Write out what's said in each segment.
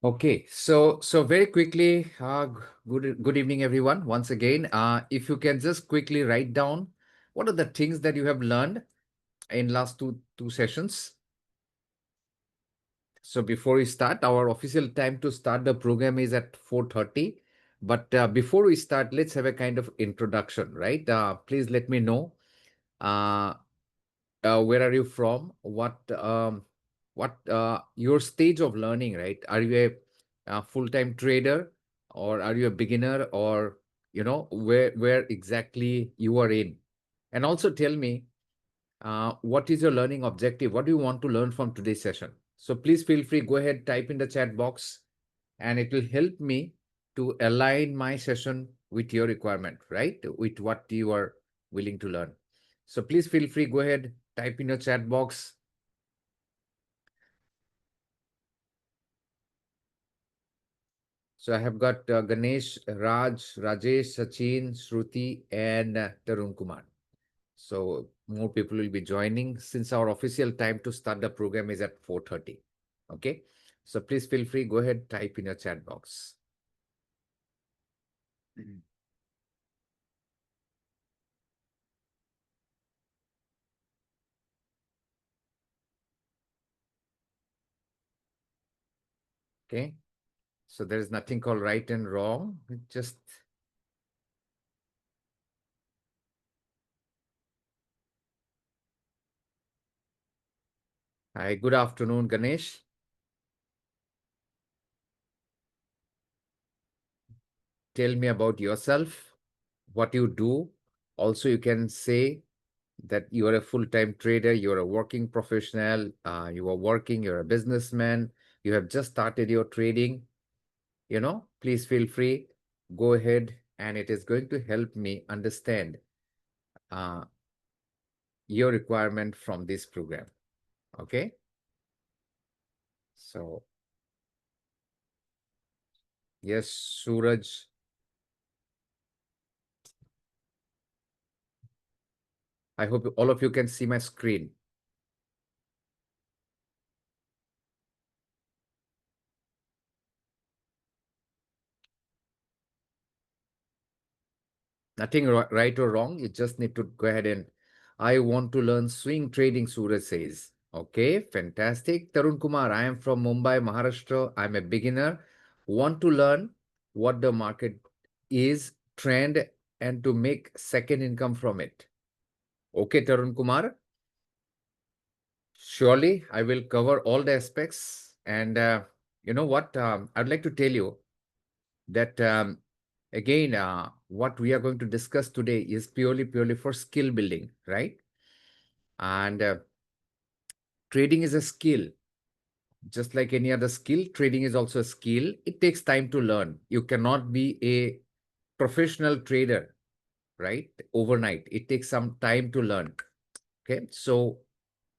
Okay, so very quickly, good evening, everyone. Once again, if you can just quickly write down what are the things that you have learned in last two sessions. So before we start, our official time to start the program is at 4:30. But before we start, let's have a kind of introduction, right? Please let me know. Uh, where are you from? What your stage of learning, right? Are you a full-time trader, or are you a beginner, or where exactly you are in? And also tell me what is your learning objective? What do you want to learn from today's session? So please feel free, go ahead, type in the chat box, and it will help me to align my session with your requirement, right? With what you are willing to learn. So please feel free, go ahead, type in your chat box. So I have got Ganesh, Raj, Rajesh, Sachin, Shruti, and Tarun Kumar. So more people will be joining since our official time to start the program is at 4:30. Okay. So please feel free, go ahead, type in your chat box. Okay. So there is nothing called right and wrong. Just hi, good afternoon, Ganesh. Tell me about yourself, what you do. Also, you can say that you are a full-time trader, you're a working professional, you are working, you're a businessman, you have just started your trading, please feel free, go ahead, and it is going to help me understand uh, your requirement from this program. Okay. So, yes, Suraj, I hope all of you can see my screen. Nothing right or wrong. You just need to go ahead and I want to learn swing trading, Suraj says. Okay, fantastic. Tarun Kumar, I am from Mumbai, Maharashtra. I'm a beginner. Want to learn what the market is, trend, and to make second income from it. Okay, Tarun Kumar. Surely I will cover all the aspects. And you know what? I'd like to tell you that again, what we are going to discuss today is purely for skill building, right? And trading is a skill. Just like any other skill, trading is also a skill. It takes time to learn. You cannot be a professional trader, right? Overnight. It takes some time to learn. Okay. So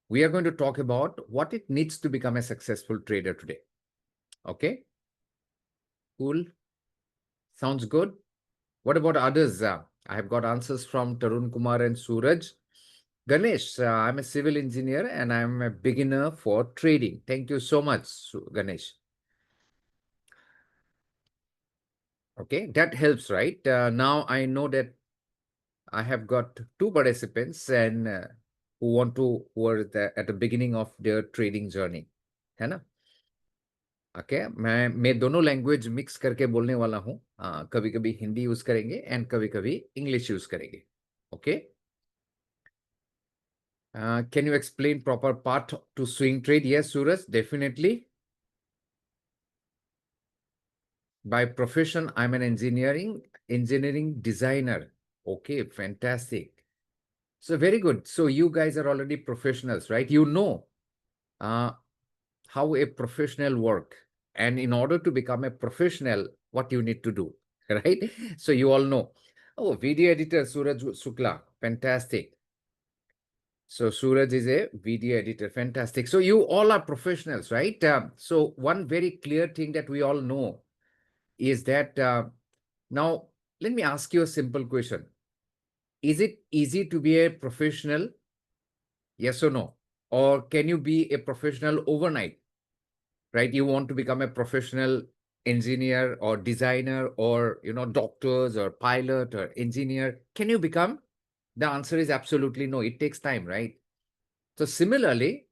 we are going to talk about what it needs to become a successful trader today. Okay. Cool. Sounds good. What about others? I have got answers from Tarun Kumar and Suraj. Ganesh, I'm a civil engineer and I'm a beginner for trading. Thank you so much, Ganesh. Okay, that helps, right? Now I know that I have got two participants and who are at the beginning of their trading journey. है ना? Okay, मैं दोनों language mix करके बोलने वाला हूँ. कभी कभी हिंदी यूज करेंगे एंड कभी कभी इंग्लिश यूज करेंगे. Okay. Can you explain proper path to swing trade? Yes, Suraj, definitely. By profession, I'm an engineering designer. Okay, fantastic. So very good. So you guys are already professionals, right? You know uh, how a professional work. And in order to become a professional, what you need to do, right? So you all know. Oh, video editor, Suraj Sukla. Fantastic. So Suraj is a video editor. Fantastic. So you all are professionals, right? So one very clear thing that we all know is that now let me ask you a simple question. Is it easy to be a professional? Yes or no? Or can you be a professional overnight? right? You want to become a professional engineer or designer or, doctors or pilot or engineer. Can you become? The answer is absolutely no. It takes time, right? So similarly,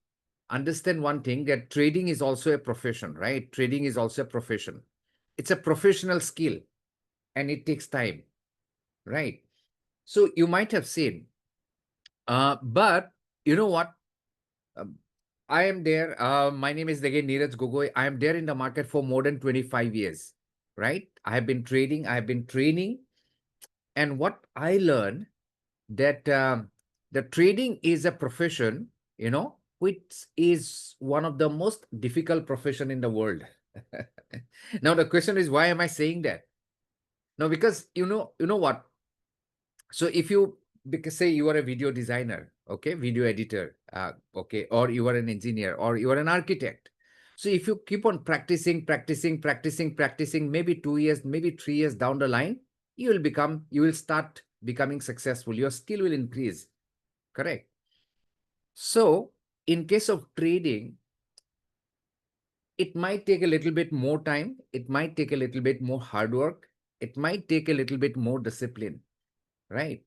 understand one thing, that trading is also a profession, right? Trading is also a profession. It's a professional skill and it takes time, right? So you might have seen, but you know what? Um, I am there. My name is again Neeraj Gogoi. I am there in the market for more than 25 years, right? I have been trading, I have been training. And what I learned that the trading is a profession, which is one of the most difficult profession in the world. Now the question is, why am I saying that? No, because you know what? So if you, because say you are a video designer, okay, video editor, okay, or you are an engineer or you are an architect. So if you keep on practicing, maybe 2 years, maybe 3 years down the line, you will start becoming successful. Your skill will increase, correct? So in case of trading, it might take a little bit more time. It might take a little bit more hard work. It might take a little bit more discipline, right?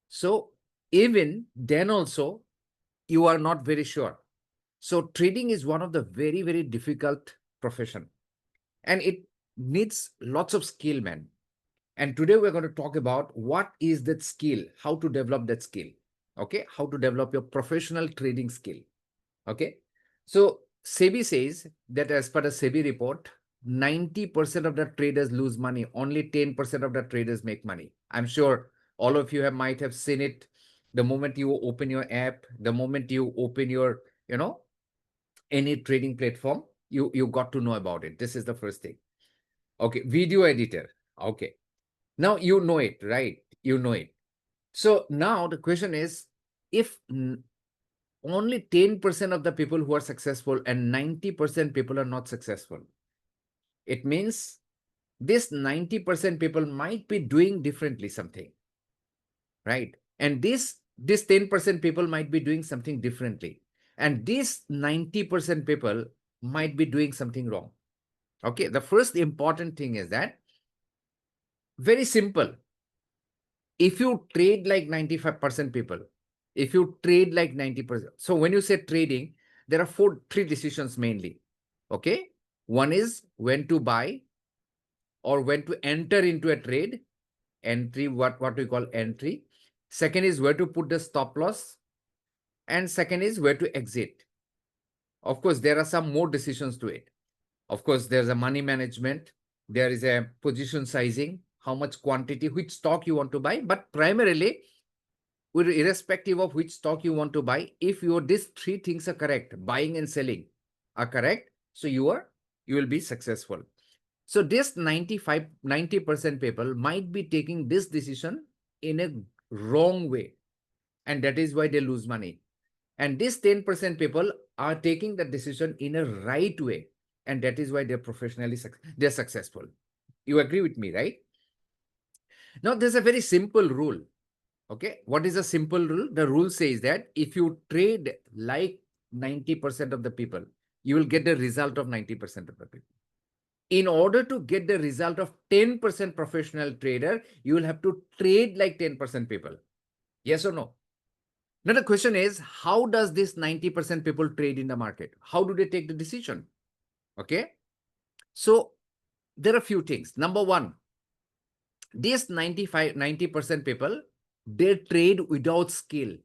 So even then also, you are not very sure. So trading is one of the very, very difficult profession, and it needs lots of skill, man. And today we're going to talk about what is that skill, how to develop that skill. Okay, how to develop your professional trading skill. Okay, so SEBI says that as per the SEBI report, 90% of the traders lose money. Only 10% of the traders make money. I'm sure all of you might have seen it. The moment you open your app, the moment you open your, any trading platform, you got to know about it. This is the first thing. Okay, video editor. Okay, now you know it, right? You know it. So now the question is, if only 10% of the people who are successful and 90% people are not successful, it means this 90% people might be doing differently something, right? And this 10% people might be doing something differently, and this 90% people might be doing something wrong. Okay, the first important thing is that, very simple, if you trade like 95% people, if you trade like 90%, so when you say trading, there are three decisions mainly. Okay, one is when to buy or when to enter into a trade, entry, what we call entry. Second is where to put the stop loss, and second is where to exit. Of course, there are some more decisions to it. Of course, there's a money management, there is a position sizing, how much quantity, which stock you want to buy. But primarily, irrespective of which stock you want to buy, if these three things are correct, buying and selling are correct, so you will be successful. So this 90% people might be taking this decision in a wrong way, and that is why they lose money. And this 10% people are taking the decision in a right way, and that is why they're successful. You agree with me, right? Now, there's a very simple rule. Okay, what is a simple rule? The rule says that if you trade like 90% of the people, you will get the result of 90% of the people. In order to get the result of 10% professional trader, you will have to trade like 10% people. Yes or no? Now the question is, how does this 90% people trade in the market? How do they take the decision? Okay, so there are a few things. Number one, these 90% people, they trade without skill.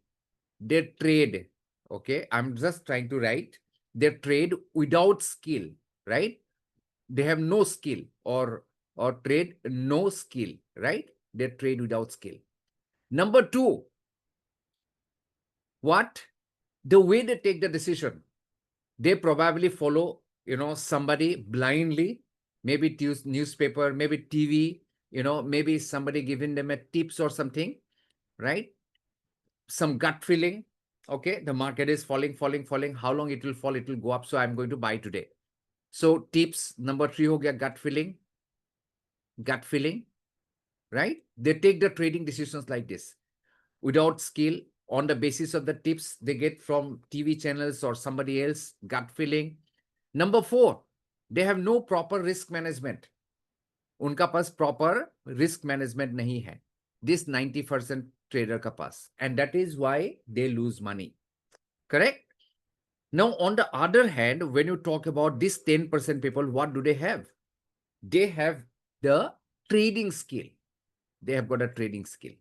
They trade, okay, I'm just trying to write, they trade without skill, right? They have no skill, or trade no skill, right? They trade without skill. Number two, what? The way they take the decision, they probably follow, somebody blindly, maybe newspaper, maybe TV, maybe somebody giving them a tips or something, right? Some gut feeling. Okay, the market is falling. How long it will fall? It will go up. So I'm going to buy today. So tips number 3 ho gaya gut feeling, right? They take the trading decisions like this without skill, on the basis of the tips they get from TV channels or somebody else, gut feeling. Number 4, They have no proper risk management. उनका पास proper risk management नहीं है. This 90% trader का पास. And that is why they lose money. Correct? Now, on the other hand, when you talk about this 10% people, what do they have? They have the trading skill. They have got a trading skill.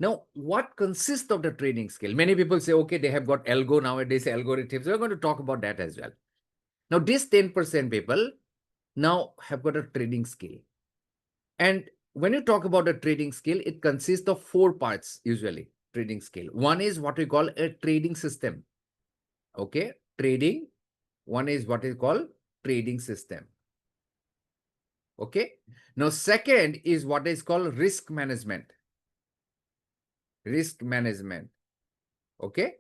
Now, what consists of the trading skill? Many people say, okay, they have got algo nowadays, algorithms. We're going to talk about that as well. Now, this 10% people now have got a trading skill. And when you talk about a trading skill, it consists of 4 parts usually, trading skill. One is what we call a trading system. Okay, trading. One is what is called trading system. Okay. Now, second is what is called risk management. Risk management. Okay.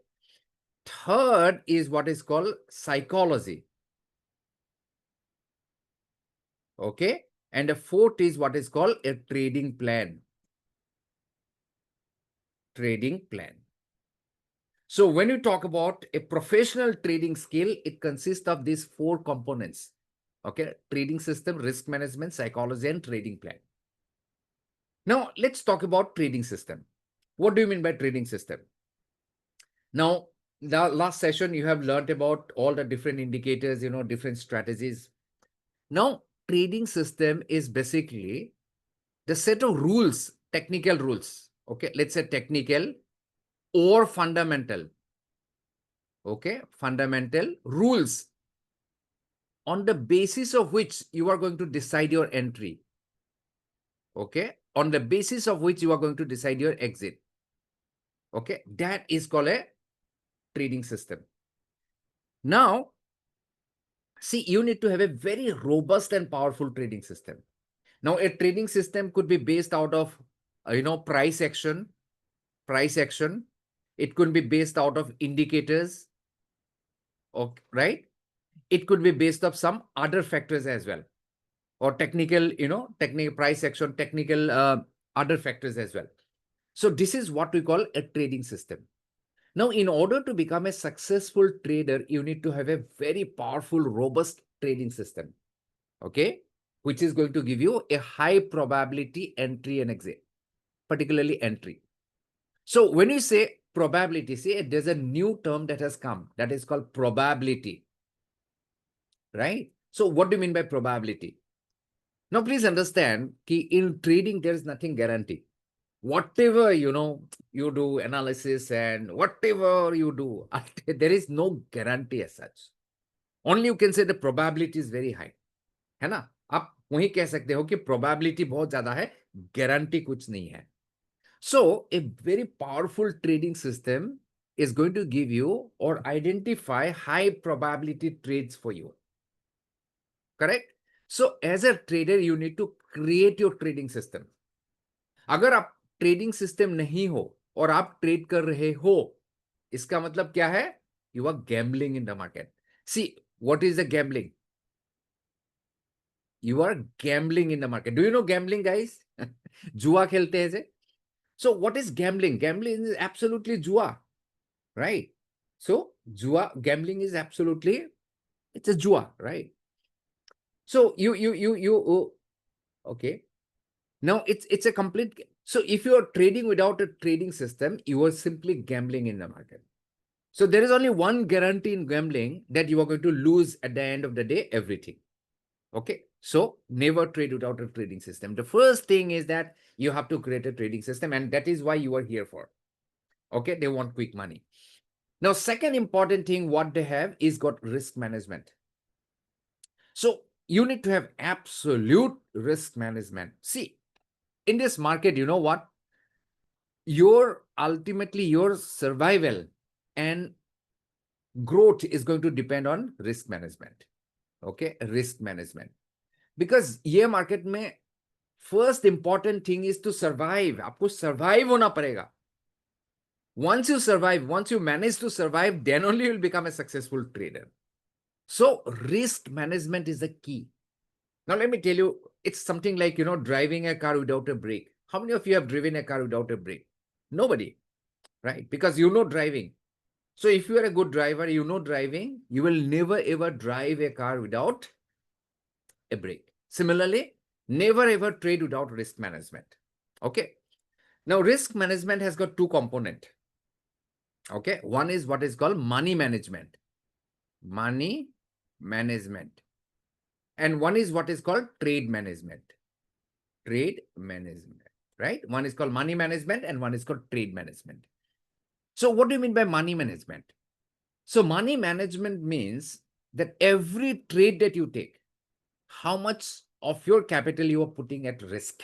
Third is what is called psychology. Okay. And the fourth is what is called a trading plan. Trading plan. So when you talk about a professional trading skill, it consists of these 4 components. Okay. Trading system, risk management, psychology, and trading plan. Now, let's talk about trading system. What do you mean by trading system? Now, the last session, you have learned about all the different indicators, different strategies. Now, trading system is basically the set of rules, technical rules. Okay, let's say technical or fundamental. Okay, fundamental rules on the basis of which you are going to decide your entry. Okay, on the basis of which you are going to decide your exit. Okay, that is called a trading system. Now, see, you need to have a very robust and powerful trading system. Now, a trading system could be based out of, price action. It could be based out of indicators, okay, right? It could be based off some other factors as well, or technical, technical price action, technical other factors as well. So this is what we call a trading system. Now, in order to become a successful trader, you need to have a very powerful, robust trading system, okay, which is going to give you a high probability entry and exit, particularly entry. So when you say probability, see, there's a new term that has come that is called probability, right? So what do you mean by probability? Now, please understand that in trading, there is nothing guaranteed. Whatever, you do analysis and whatever you do, there is no guarantee as such. Only you can say the probability is very high. है ना? आप वही कह सकते हो कि probability बहुत ज्यादा है, guarantee कुछ नहीं है. So, a very powerful trading system is going to give you or identify high probability trades for you. Correct? So, as a trader, you need to create your trading system. अगर आप trading system नहीं हो और आप trade कर रहे हो, इसका मतलब क्या है? You are gambling in the market. See, what is the gambling? You are gambling in the market. Do you know gambling, guys? जुआ खेलते हैं जे. So what is gambling? Gambling is absolutely jua, right? So jua, gambling is absolutely, it's a jua, right? So okay. Now it's a complete, so if you are trading without a trading system, you are simply gambling in the market. So there is only one guarantee in gambling, that you are going to lose at the end of the day, everything. Okay. So never trade without a trading system. The first thing is that you have to create a trading system, and that is why you are here for. Okay. They want quick money. Now, second important thing what they have is got risk management. So you need to have absolute risk management. See, in this market, you know what? Ultimately your survival and growth is going to depend on risk management. Okay, risk management. Because ये market में first important thing is to survive. आपको survive होना पड़ेगा. Once you survive, once you manage to survive, then only you will become a successful trader. So risk management is the key. Now let me tell you, it's something like, driving a car without a brake. How many of you have driven a car without a brake? Nobody, right? Because you know driving. So if you are a good driver, you know driving, you will never ever drive a car without a break. Similarly, never ever trade without risk management. Okay. Now, risk management has got two components. Okay. One is what is called money management. Money management. And one is what is called trade management. Trade management, right? One is called money management and one is called trade management. So what do you mean by money management? So money management means that every trade that you take, how much of your capital you are putting at risk.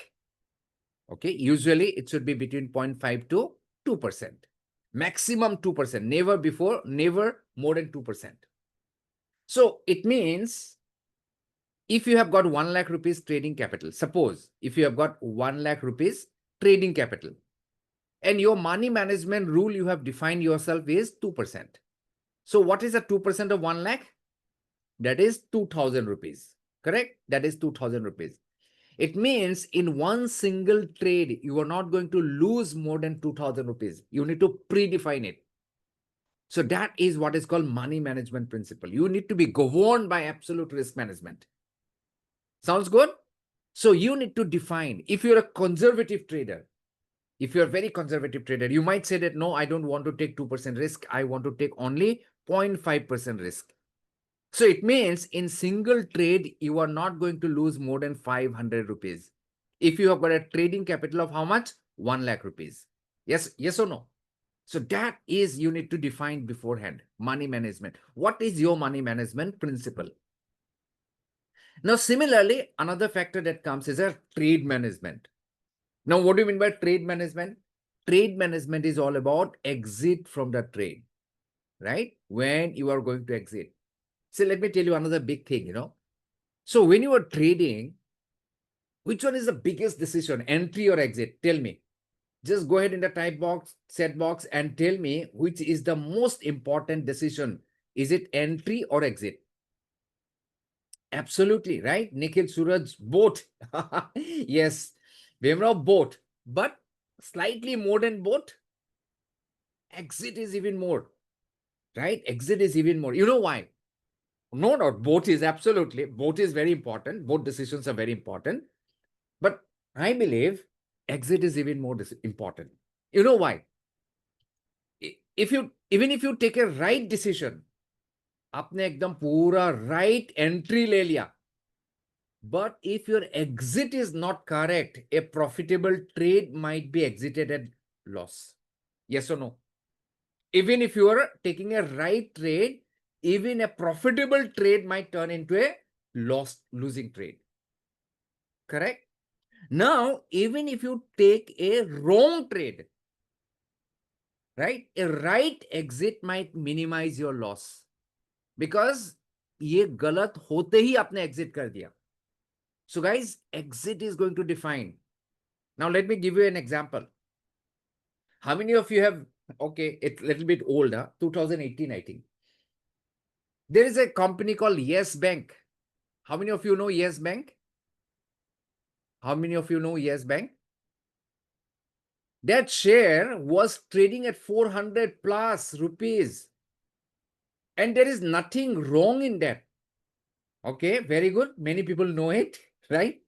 Okay, usually it should be between 0.5 to 2%. Maximum 2%, never more than 2%. So it means if you have got 1 lakh rupees trading capital, suppose if you have got 1 lakh rupees trading capital, and your money management rule you have defined yourself is 2%. So what is the 2% of 1 lakh? That is 2,000 rupees, correct? That is 2,000 rupees. It means in one single trade, you are not going to lose more than 2,000 rupees. You need to predefine it. So that is what is called money management principle. You need to be governed by absolute risk management. Sounds good? So you need to define, if you're a conservative trader, if you're a very conservative trader, you might say that, no, I don't want to take 2% risk. I want to take only 0.5% risk. So it means in single trade, you are not going to lose more than 500 rupees. If you have got a trading capital of how much? 1 lakh rupees. Yes or no? So that is, you need to define beforehand, money management. What is your money management principle? Now, similarly, another factor that comes is a trade management. Now, what do you mean by trade management? Trade management is all about exit from the trade, right? When you are going to exit. So let me tell you another big thing, So when you are trading, which one is the biggest decision, entry or exit? Tell me. Just go ahead in the type box, set box, and tell me which is the most important decision. Is it entry or exit? Absolutely, right? Nikhil, Suraj, both. Yes, Bhimrao, both. But slightly more than both. Exit is even more, right? Exit is even more. You know why? No, not both is absolutely, both is very important. Both decisions are very important. But I believe exit is even more important. You know why? Even if you take a right decision, आपने एकदम पूरा right entry ले लिया. But if your exit is not correct, a profitable trade might be exited at loss. Yes or no? Even if you are taking a right trade, even a profitable trade might turn into a losing trade. Correct? Now, even if you take a wrong trade, right? A right exit might minimize your loss. Because ये गलत होते ही आपने exit कर दिया. So guys, exit is going to define. Now let me give you an example. How many of you have, okay, it's a little bit older, 2018, I think. There is a company called Yes Bank. How many of you know Yes Bank? How many of you know Yes Bank? That share was trading at 400 plus rupees. And there is nothing wrong in that. Okay, very good. Many people know it, right?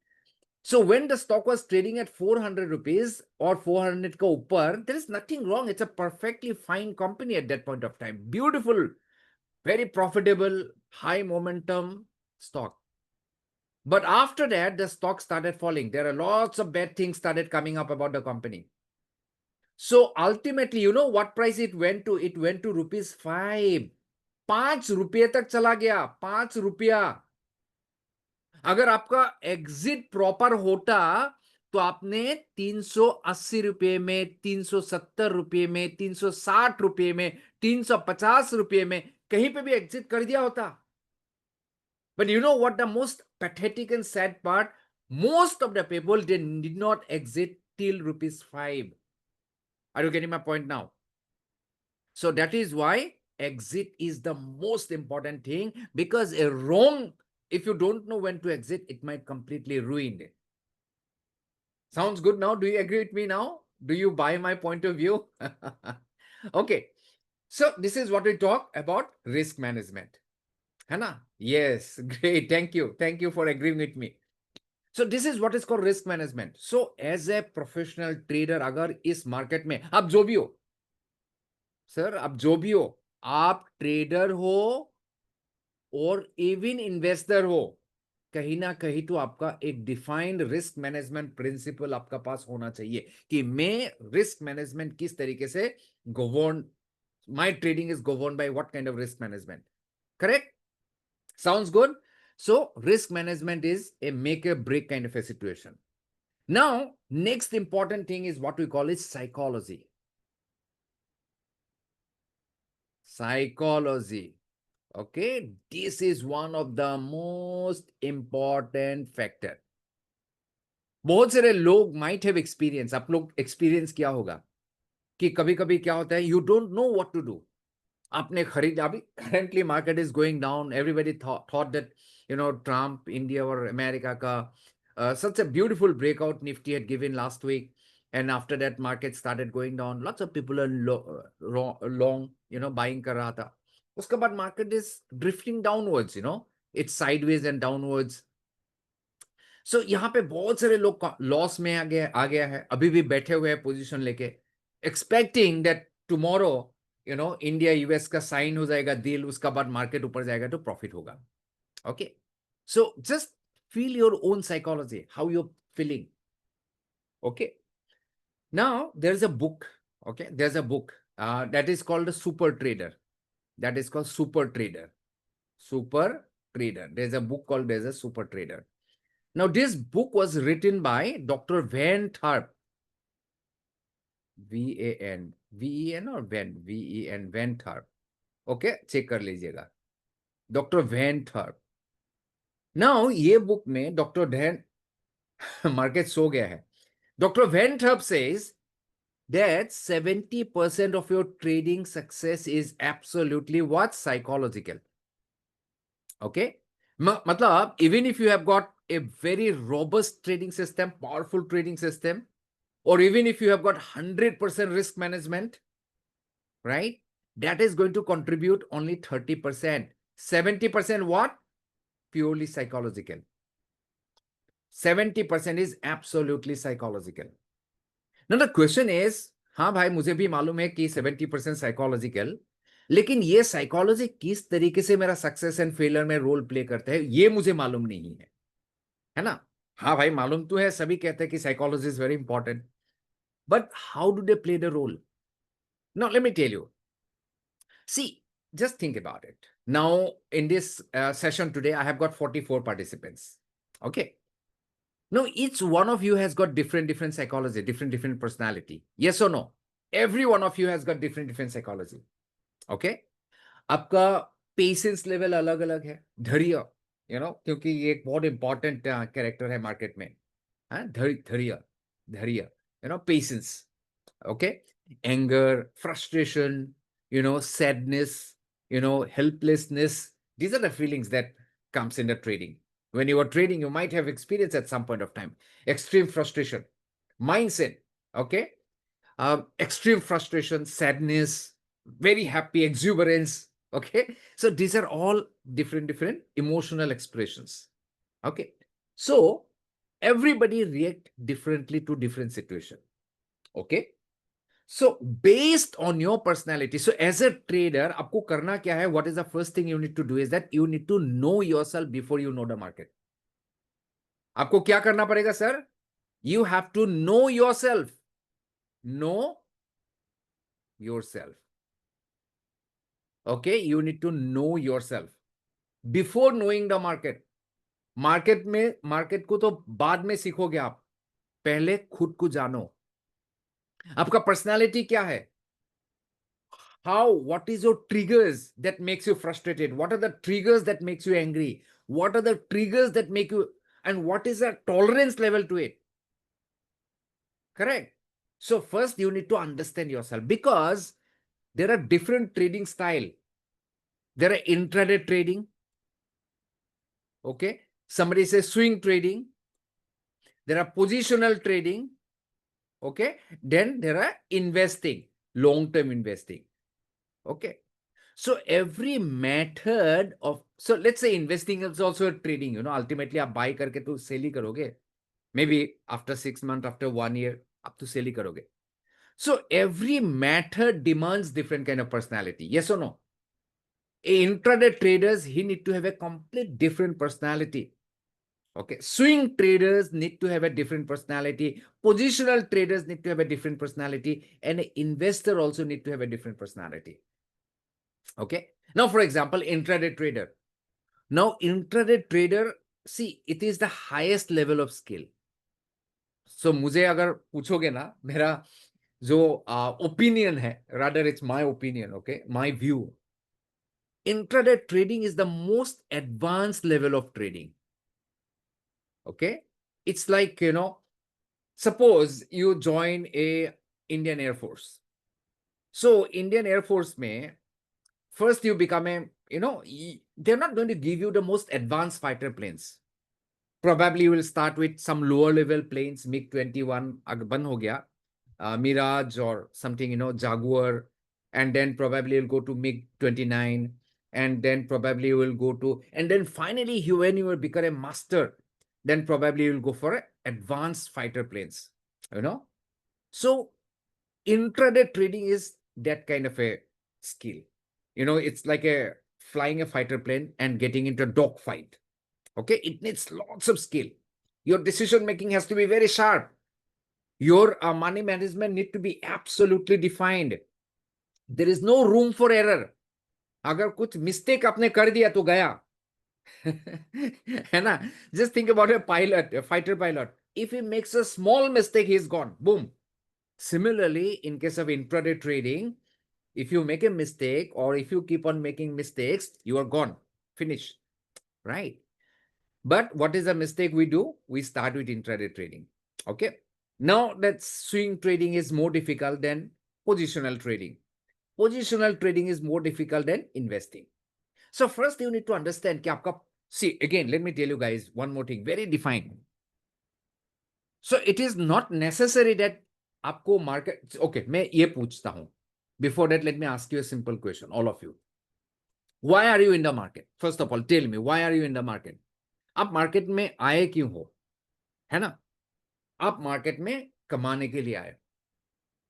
So when the stock was trading at 400 rupees or 400 ka upar, there is nothing wrong. It's a perfectly fine company at that point of time. Beautiful, very profitable, high momentum stock. But after that, the stock started falling. There are lots of bad things started coming up about the company. So ultimately, you know what price it went to? It went to rupees 5. 5 रुपये तक चला गया. 5 रुपया. अगर आपका exit proper होता तो आपने 380 रुपये में, 370 रुपये में, 360 रुपये में, 350 रुपये में कहीं पे भी एग्जिट कर दिया होता. But you know what the most pathetic and sad part? Most of the people, they did not exit till rupees 5. Are you getting my point now? So that is why exit is the most important thing, because a wrong, if you don't know when to exit, it might completely ruin it. Sounds good now? Do you agree with me now? Do you buy my point of view? Okay. So this is what we talk about risk management. है ना? Yes, great. Thank you for agreeing with me. So this is what is called risk management. So as a professional trader, अगर इस market में आप जो भी हो, sir आप जो भी हो, आप ट्रेडर हो और इवन इन्वेस्टर हो, कहीं ना कहीं तो आपका एक डिफाइंड रिस्क मैनेजमेंट प्रिंसिपल आपका पास होना चाहिए कि मैं रिस्क मैनेजमेंट किस तरीके से govern, my trading is govern by what kind of risk management. Correct? Sounds good? So risk management is a make or break kind of a situation. Now, next important thing is what we call is psychology. Psychology. Okay, this is one of the most important factor. बहुत सारे लोग might have experience, आप लोग experience किया होगा कि कभी कभी क्या होता है, you don't know what to do. आपने खरीद, अभी currently market is going down, everybody thought that Trump India और अमेरिका का such a beautiful breakout Nifty had given last week, and after that market started going down, lots of people are long buying कर रहा था. उसके बाद market is drifting downwards, it's sideways and downwards. So यहाँ पे बहुत सारे लोग लॉस में आ गया है, अभी भी बैठे हुए हैं पोजीशन लेके, expecting that tomorrow India US का साइन हो जाएगा डील, उसका बाद मार्केट ऊपर जाएगा तो प्रॉफिट होगा. Okay, so just feel your own psychology, how you feeling. Okay, now there is a book. Okay, there is a book that is called a super trader. That is called super trader. Super trader. There's a book called there's a super trader. Now, this book was written by Dr. Van Tharp. V-A-N. V-E-N or Van? V-E-N. Van Tharp. Okay, check कर लीजिएगा. Dr. Van Tharp. Now, ये book में doctor van market so गया है. Dr. Van Tharp says that 70% of your trading success is absolutely what? Psychological. Okay? मतलब even if you have got a very robust trading system, powerful trading system, or even if you have got 100% risk management, right? That is going to contribute only 30%. 70% what? Purely psychological. 70% is absolutely psychological. Now the question is, हाँ भाई मुझे भी मालूम है कि 70% psychological, लेकिन ये psychology किस तरीके से मेरा सक्सेस एंड फेलियर में रोल प्ले करता है ये मुझे मालूम नहीं है ना? हाँ भाई मालूम तो है, सभी कहते हैं कि psychology is very important, but how do they play the role? Now let me tell you. See, just think about it. Now, in this session today, I have got 44 participants. Okay. Now, each one of you has got different psychology, different personality. Yes or no? Every one of you has got different psychology. Okay. आपका patience level अलग अलग है, धैर्य, क्योंकि ये एक बहुत important character है मार्केट में. धैर्य, धैर्य, patience. Okay, anger, frustration, sadness, helplessness. These are the feelings that comes in the trading. When you are trading, you might have experienced at some point of time extreme frustration, mindset. Okay, extreme frustration, sadness, very happy, exuberance. Okay, so these are all different emotional expressions. Okay, so everybody react differently to different situation. Okay, so based on your personality, so as a trader, आपको करना क्या है? What is the first thing you need to do is that you need to know yourself before you know the market. आपको क्या करना पड़ेगा sir? You have to know yourself. Know yourself. Okay, you need to know yourself before knowing the market. Market को तो बाद में सीखोगे आप, पहले खुद को जानो. आपका पर्सनालिटी क्या है? What is your triggers that makes you frustrated? What are the triggers that makes you angry? What are the triggers that make you, and what is the tolerance level to it? Correct. So first you need to understand yourself, because there are different trading style. There are intraday trading. Okay. Somebody says swing trading. There are positional trading. Okay. Then there are investing, long-term investing. Okay. So every method of, so let's say investing is also trading, ultimately आप buy करके तो sell ही करोगे. Maybe after 6 months, after 1 year, आप तो sell ही करोगे. So every method demands different kind of personality. Yes or no? Intraday traders, he need to have a complete different personality. Okay. Swing traders need to have a different personality. Positional traders need to have a different personality. And an investor also need to have a different personality. Okay. Now, for example, intraday trader. Now, intraday trader, see, it is the highest level of skill. So, मुझे अगर पूछोगे ना, मेरा जो opinion है, rather it's my opinion, okay, my view. Intraday trading is the most advanced level of trading. Okay. It's like, suppose you join a Indian Air Force. So Indian Air Force may first you become a, they're not going to give you the most advanced fighter planes. Probably you will start with some lower level planes, MiG-21 अगर बंद हो गया, Mirage or something, Jaguar, and then probably you'll go to MiG-29, and then probably you will go to, and then finally when you will become a master, then probably you'll go for advanced fighter planes, So intraday trading is that kind of a skill. It's like a flying a fighter plane and getting into a dogfight. Okay, it needs lots of skill. Your decision making has to be very sharp. Your money management need to be absolutely defined. There is no room for error. अगर कुछ mistake आपने कर दिया तो गया. है ना? Just think about a pilot, a fighter pilot. If he makes a small mistake, he's gone. Boom. Similarly, in case of intraday trading, if you make a mistake or if you keep on making mistakes, you are gone. Finish. Right? But what is the mistake we do? We start with intraday trading. Okay. Now that swing trading is more difficult than positional trading. Positional trading is more difficult than investing. So first you need to understand कि आपका, see again, let me tell you guys one more thing, very defined. So it is not necessary that आपको market, okay, मैं ये पूछता हूँ. Before that, let me ask you a simple question, all of you. Why are you in the market? First of all, tell me, why are you in the market? आप market में आए क्यों हो? है ना? आप मार्केट में कमाने के लिए आए हो.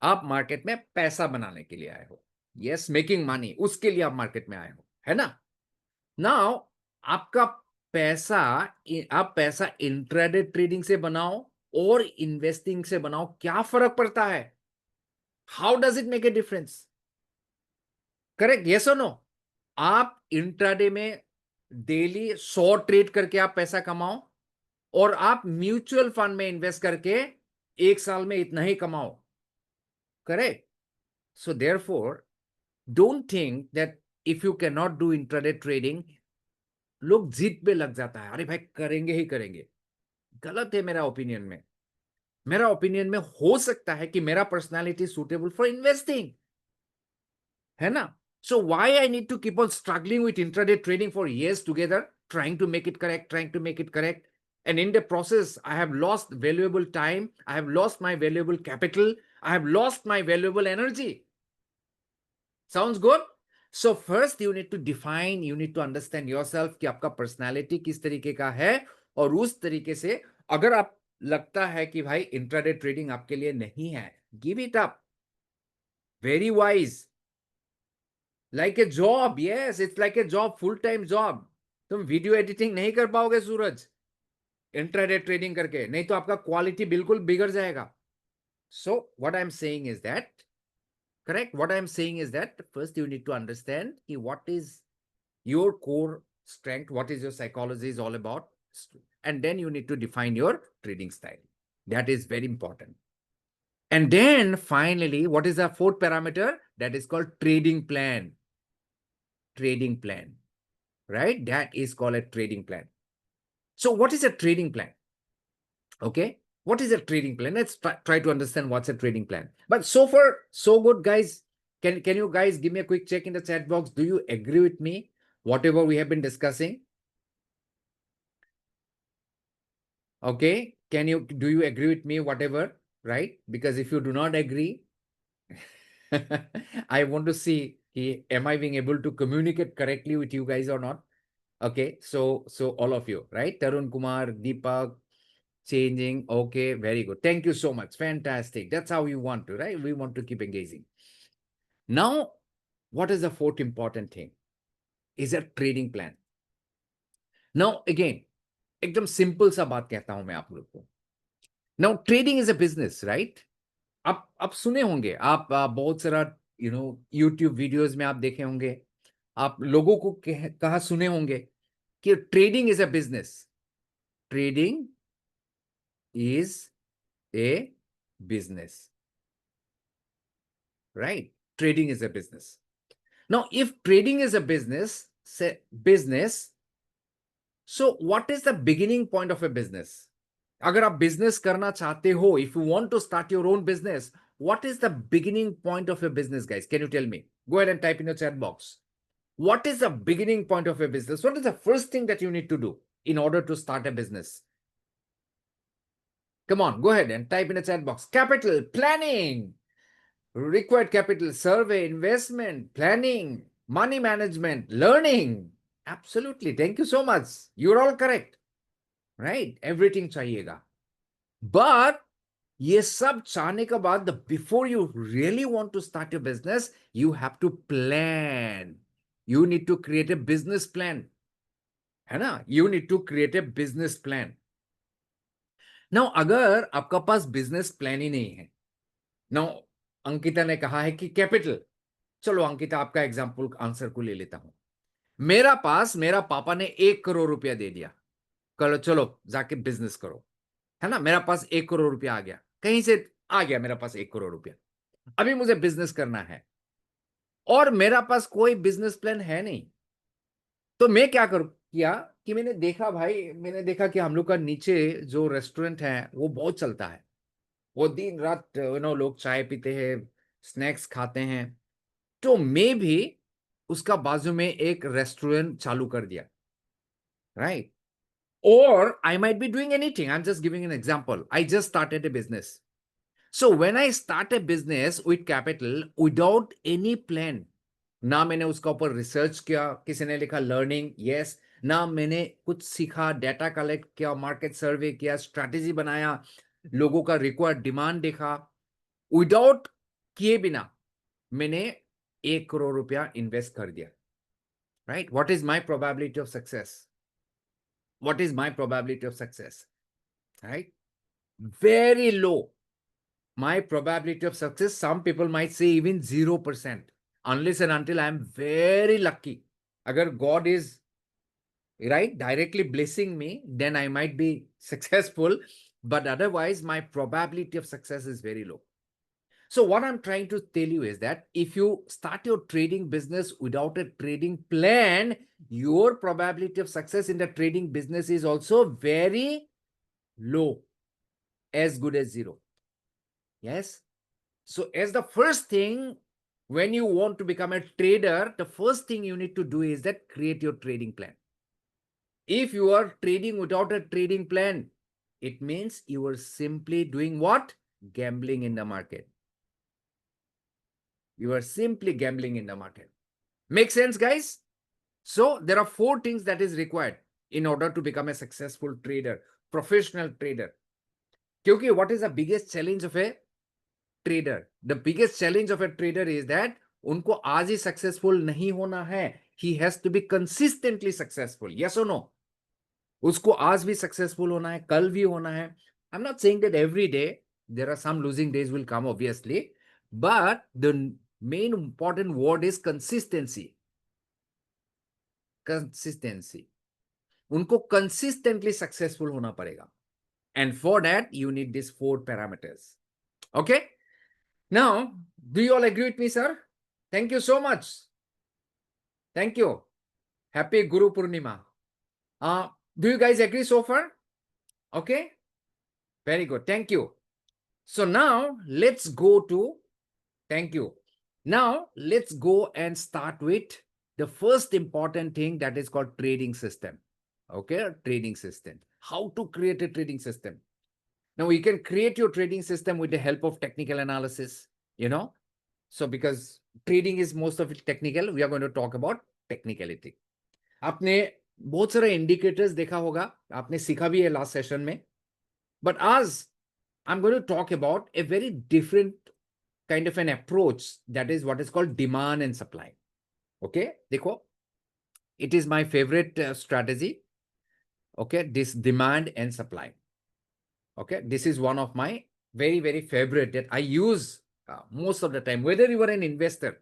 आप मार्केट में पैसा बनाने के लिए आए हो. यस, मेकिंग मनी, उसके लिए आप मार्केट में आए हो, है ना? नाउ आपका पैसा, आप पैसा इंट्राडे ट्रेडिंग से बनाओ और इन्वेस्टिंग से बनाओ, क्या फर्क पड़ता है? How does it make a difference? Correct, yes और नो? आप इंट्राडे में डेली 100 ट्रेड करके आप पैसा कमाओ और आप म्यूचुअल फंड में इन्वेस्ट करके 1 साल में इतना ही कमाओ. Correct. So therefore don't think that if you can not do intraday trading, लोग जिद पे लग जाता है, अरे भाई करेंगे ही करेंगे. गलत है मेरा ओपिनियन में. मेरा ओपिनियन में हो सकता है कि मेरा पर्सनालिटी सुटेबल फॉर इन्वेस्टिंग, है ना? So why I need to keep on struggling with intraday trading for years together, trying to make it correct, trying to make it correct. And in the process, I have lost valuable time. I have lost my valuable capital. I have lost my valuable energy. Sounds good? So first you need to define, you need to understand yourself कि आपका personality किस तरीके का है, और उस तरीके से अगर आप लगता है कि भाई इंट्राडे ट्रेडिंग आपके लिए नहीं है, give it up. Very wise. Like a job, yes, it's like a job, full time job. तुम वीडियो एडिटिंग नहीं कर पाओगे सूरज इंट्राडे ट्रेडिंग करके, नहीं तो आपका क्वालिटी बिल्कुल बिगड़ जाएगा. So what I am saying is that, correct, what I'm saying is that first you need to understand what is your core strength, what is your psychology is all about, and then you need to define your trading style. That is very important. And then finally, what is the fourth parameter? That is called trading plan. Trading plan, right? That is called a trading plan. So what is a trading plan? Okay, what is a trading plan? Let's try to understand what's a trading plan. But so far, so good, guys. Can you guys give me a quick check in the chat box? Do you agree with me, whatever we have been discussing? Okay, do you agree with me, whatever, right? Because if you do not agree, I want to see Am I being able to communicate correctly with you guys or not? Okay, so all of you, right? Tarun Kumar, Deepak, changing. Okay, very good. Thank you so much. Fantastic. That's how you want to, right? We want to keep engaging. Now, what is the fourth important thing? Is a trading plan. Now, again, एकदम simple सा बात कहता हूं मैं आप लोग को. Now, trading is a business, right? आप सुने होंगे, आप बहुत सारा यूट्यूब वीडियोस में आप देखे होंगे, आप लोगों को कहा सुने होंगे कि trading is a business. Trading is a business, right? Trading is a business. Now if trading is a business, so what is the beginning point of a business? अगर आप बिजनेस करना चाहते हो, if you want to start your own business, what is the beginning point of your business, guys? Can you tell me? Go ahead and type in your chat box. What is the beginning point of your business? What is the first thing that you need to do in order to start a business? Come on, go ahead and type in the chat box. Capital, planning, required capital, survey, investment, planning, money management, learning. Absolutely. Thank you so much. You're all correct. Right? Everything chahiyega. But ये सब चाहने के बाद, before you really want to start your business, you have to plan. You need to create a business plan, है ना? You need to create a business plan. Now अगर आपका पास business plan ही नहीं है, नाउ अंकिता ने कहा है कि कैपिटल. चलो अंकिता, आपका एग्जांपल आंसर को ले लेता हूं. मेरा पापा ने 1 करोड़ रुपया दे दिया, कलो चलो जाके बिजनेस करो, है ना? मेरा पास 1 करोड़ रुपया आ गया, कहीं से आ गया मेरा पास 1 करोड़ रुपया. अभी मुझे बिजनेस करना है और मेरा पास कोई बिजनेस प्लान है नहीं. तो मैं क्या करूं? किया कि मैंने देखा कि हम लोग का नीचे जो रेस्टोरेंट है वो बहुत चलता है. वो दिन रात लोग चाय पीते हैं, स्नैक्स खाते हैं. तो मैं भी उसका बाजू में एक रेस्टोरेंट चालू कर दिया, राइट? और I might be doing anything. I am just giving an example. I just started A business. So when I start a business with capital without any plan, ना मैंने उसका ऊपर रिसर्च किया, किसी ने लिखा लर्निंग, यस, ना मैंने कुछ सीखा, डेटा कलेक्ट किया, मार्केट सर्वे किया, स्ट्रैटेजी बनाया, लोगों का रिक्वायर्ड डिमांड देखा, विदाउट किए बिना मैंने 1 करोड़ रुपया इन्वेस्ट कर दिया, right? What is my probability of success? What is my probability of success? Right? Very low. My probability of success, some people might say even 0%, unless and until I am very lucky. Agar God is directly blessing me, then I might be successful, but otherwise my probability of success is very low. So what I'm trying to tell you is that if you start your trading business without a trading plan, your probability of success in the trading business is also very low, as good as zero. Yes. So as the first thing, when you want to become a trader, the first thing you need to do is that create your trading plan. If you are trading without a trading plan, it means you are simply doing what? Gambling in the market. You are simply gambling in the market. Make sense, guys? So there are 4 things that is required in order to become a successful trader, professional trader. Kyunki what is the biggest challenge of a trader? The biggest challenge of a trader is that उनको आज ही successful नहीं होना है. He has to be consistently successful. Yes or no? उसको आज भी successful होना है, कल भी होना है. I'm not saying that every day. There are some losing days will come, obviously, but the main important word is consistency. Consistency. उनको consistently successful होना पड़ेगा. And for that, you need these 4 parameters. Okay? Now, do you all agree with me, sir? Thank you so much. Thank you. Happy Guru Purnima. Do you guys agree so far? Okay. Very good. Thank you. So now let's go to, thank you. Now let's go and start with the first important thing that is called trading system. Okay. Trading system. How to create a trading system. Now you can create your trading system with the help of technical analysis, So because trading is most of it technical. We are going to talk about technicality. आपने बहुत सारे indicators देखा होगा, आपने सीखा भी है last session में. But as I'm going to talk about a very different kind of an approach, that is what is called demand and supply. Okay, देखो, it is my favorite strategy. Okay, this demand and supply. Okay, this is one of my very favorite that I use most of the time, whether you are an investor.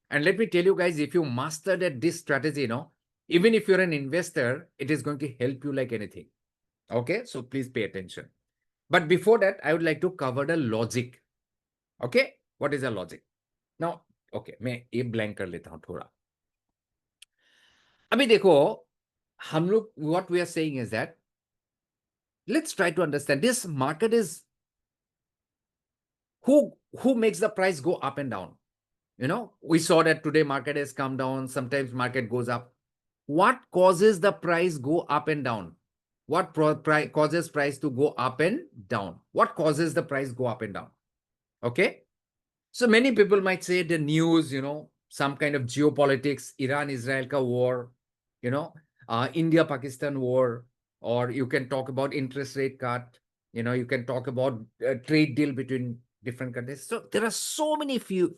And let me tell you guys, if you mastered at this strategy, even if you're an investor, it is going to help you like anything. Okay, so please pay attention. But before that, I would like to cover the logic. Okay, what is the logic? Now, okay, मैं ये blank कर लेता हूँ थोड़ा. अभी देखो, हम लोग, what we are saying is that let's try to understand this market is who makes the price go up and down. We saw that today market has come down, sometimes market goes up. What causes the price go up and down? What causes price to go up and down? What causes the price go up and down? Okay, so many people might say the news, some kind of geopolitics, Iran-Israel ka war, India-Pakistan war, or you can talk about interest rate cut, you can talk about a trade deal between different countries. So there are so many few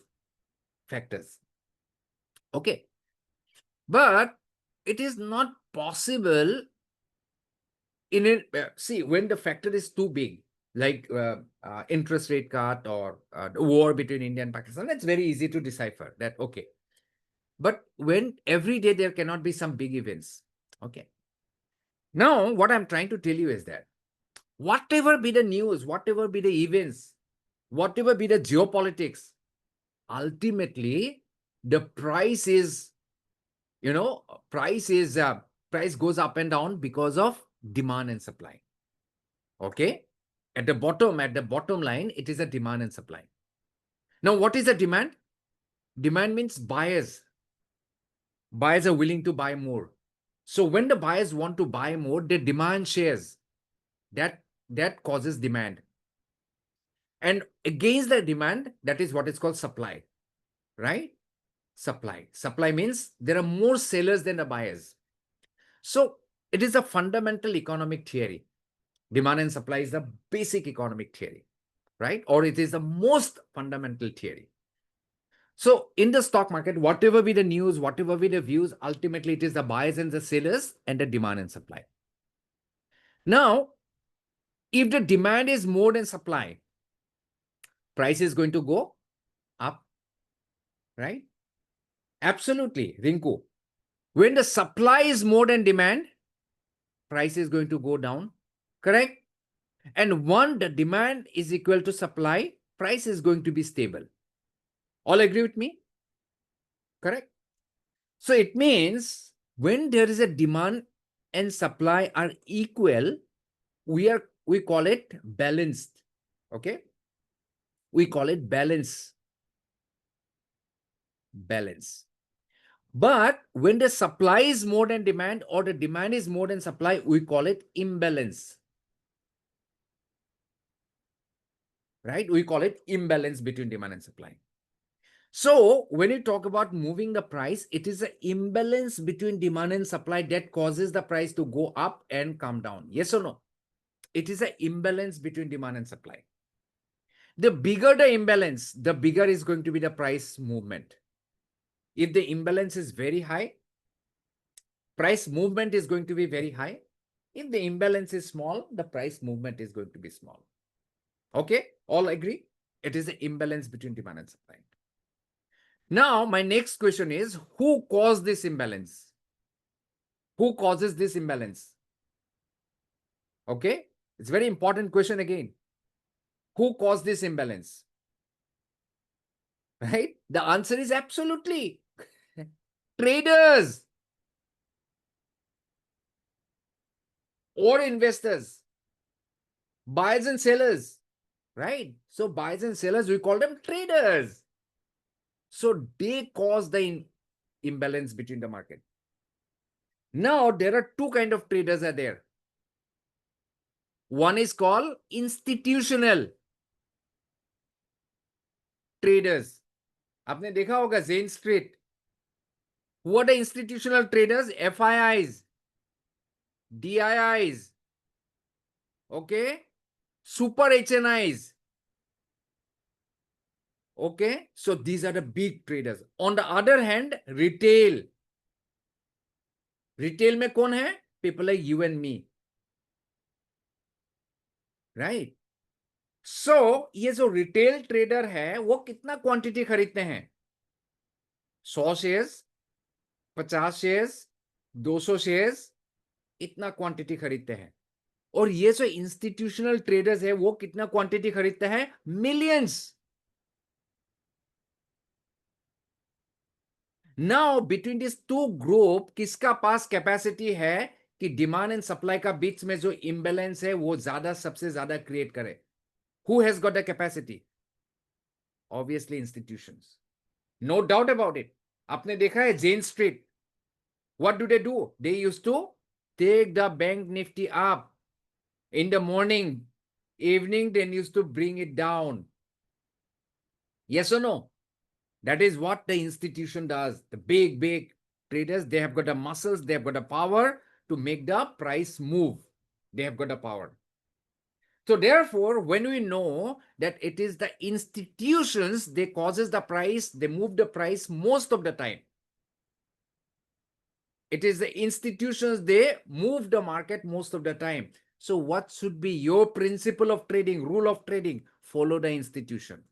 factors. Okay, but it is not possible in it. See, when the factor is too big, like interest rate cut or the war between India and Pakistan, that's very easy to decipher that, okay. But when every day there cannot be some big events, okay. Now, what I'm trying to tell you is that whatever be the news, whatever be the events, whatever be the geopolitics, ultimately the price is, price goes up and down because of demand and supply. Okay, at the bottom line, it is a demand and supply. Now, what is the demand? Demand means buyers are willing to buy more. So when the buyers want to buy more, they demand shares. That causes demand. And against the demand, that is what is called supply, right? Supply means there are more sellers than the buyers. So it is a fundamental economic theory. Demand and supply is the basic economic theory, right? Or it is the most fundamental theory. So in the stock market, whatever be the news, whatever be the views, ultimately it is the buyers and the sellers and the demand and supply. Now, if the demand is more than supply, price is going to go up, right? Absolutely, Rinku. When the supply is more than demand, price is going to go down, correct? And when the demand is equal to supply, price is going to be stable. All agree with me? Correct? So it means when there is a demand and supply are equal, we call it balanced. Okay? We call it balance. But when the supply is more than demand or the demand is more than supply, we call it imbalance. Right? We call it imbalance between demand and supply. So when you talk about moving the price, it is an imbalance between demand and supply that causes the price to go up and come down. Yes or no? It is an imbalance between demand and supply. The bigger the imbalance, the bigger is going to be the price movement. If the imbalance is very high, price movement is going to be very high. If the imbalance is small, the price movement is going to be small. Okay, all agree? It is an imbalance between demand and supply. Now, my next question is, who caused this imbalance? Who causes this imbalance? Okay, it's a very important question again. Who caused this imbalance? Right? The answer is absolutely traders or investors, buyers and sellers, right? So buyers and sellers, we call them traders. So they cause the imbalance between the market. Now, there are two kinds of traders are there. One is called institutional traders. आपने देखा होगा जेन street, who are the institutional traders? FIIs, DIIs, okay, super HNIs, okay. So these are the big traders. On the other hand, retail में कौन है? People like you and me, right? So ये जो retail trader है वो कितना quantity खरीदते हैं? 100 शेयर्स, 50 शेयर्स, 200 शेयर्स, इतना क्वांटिटी खरीदते हैं. और ये जो इंस्टीट्यूशनल ट्रेडर्स है वो कितना क्वांटिटी खरीदते हैं? Millions. Now between this two group किसका पास कैपेसिटी है कि डिमांड एंड सप्लाई का बीच में जो इम्बैलेंस है वो ज्यादा, सबसे ज्यादा क्रिएट करे? Who has got the capacity? Obviously institutions, no doubt about it. आपने देखा है Jane Street, what do? They used to take the bank nifty up in the morning, evening they used to bring it down. Yes or no? That is what the institution does. The big traders, they have got the muscles, they have got the power to make the price move. They have got the power. So therefore, when we know that it is the institutions, they causes the price, they move the price most of the time. It is the institutions, they move the market most of the time. So what should be your principle of trading, rule of trading? Follow the institution.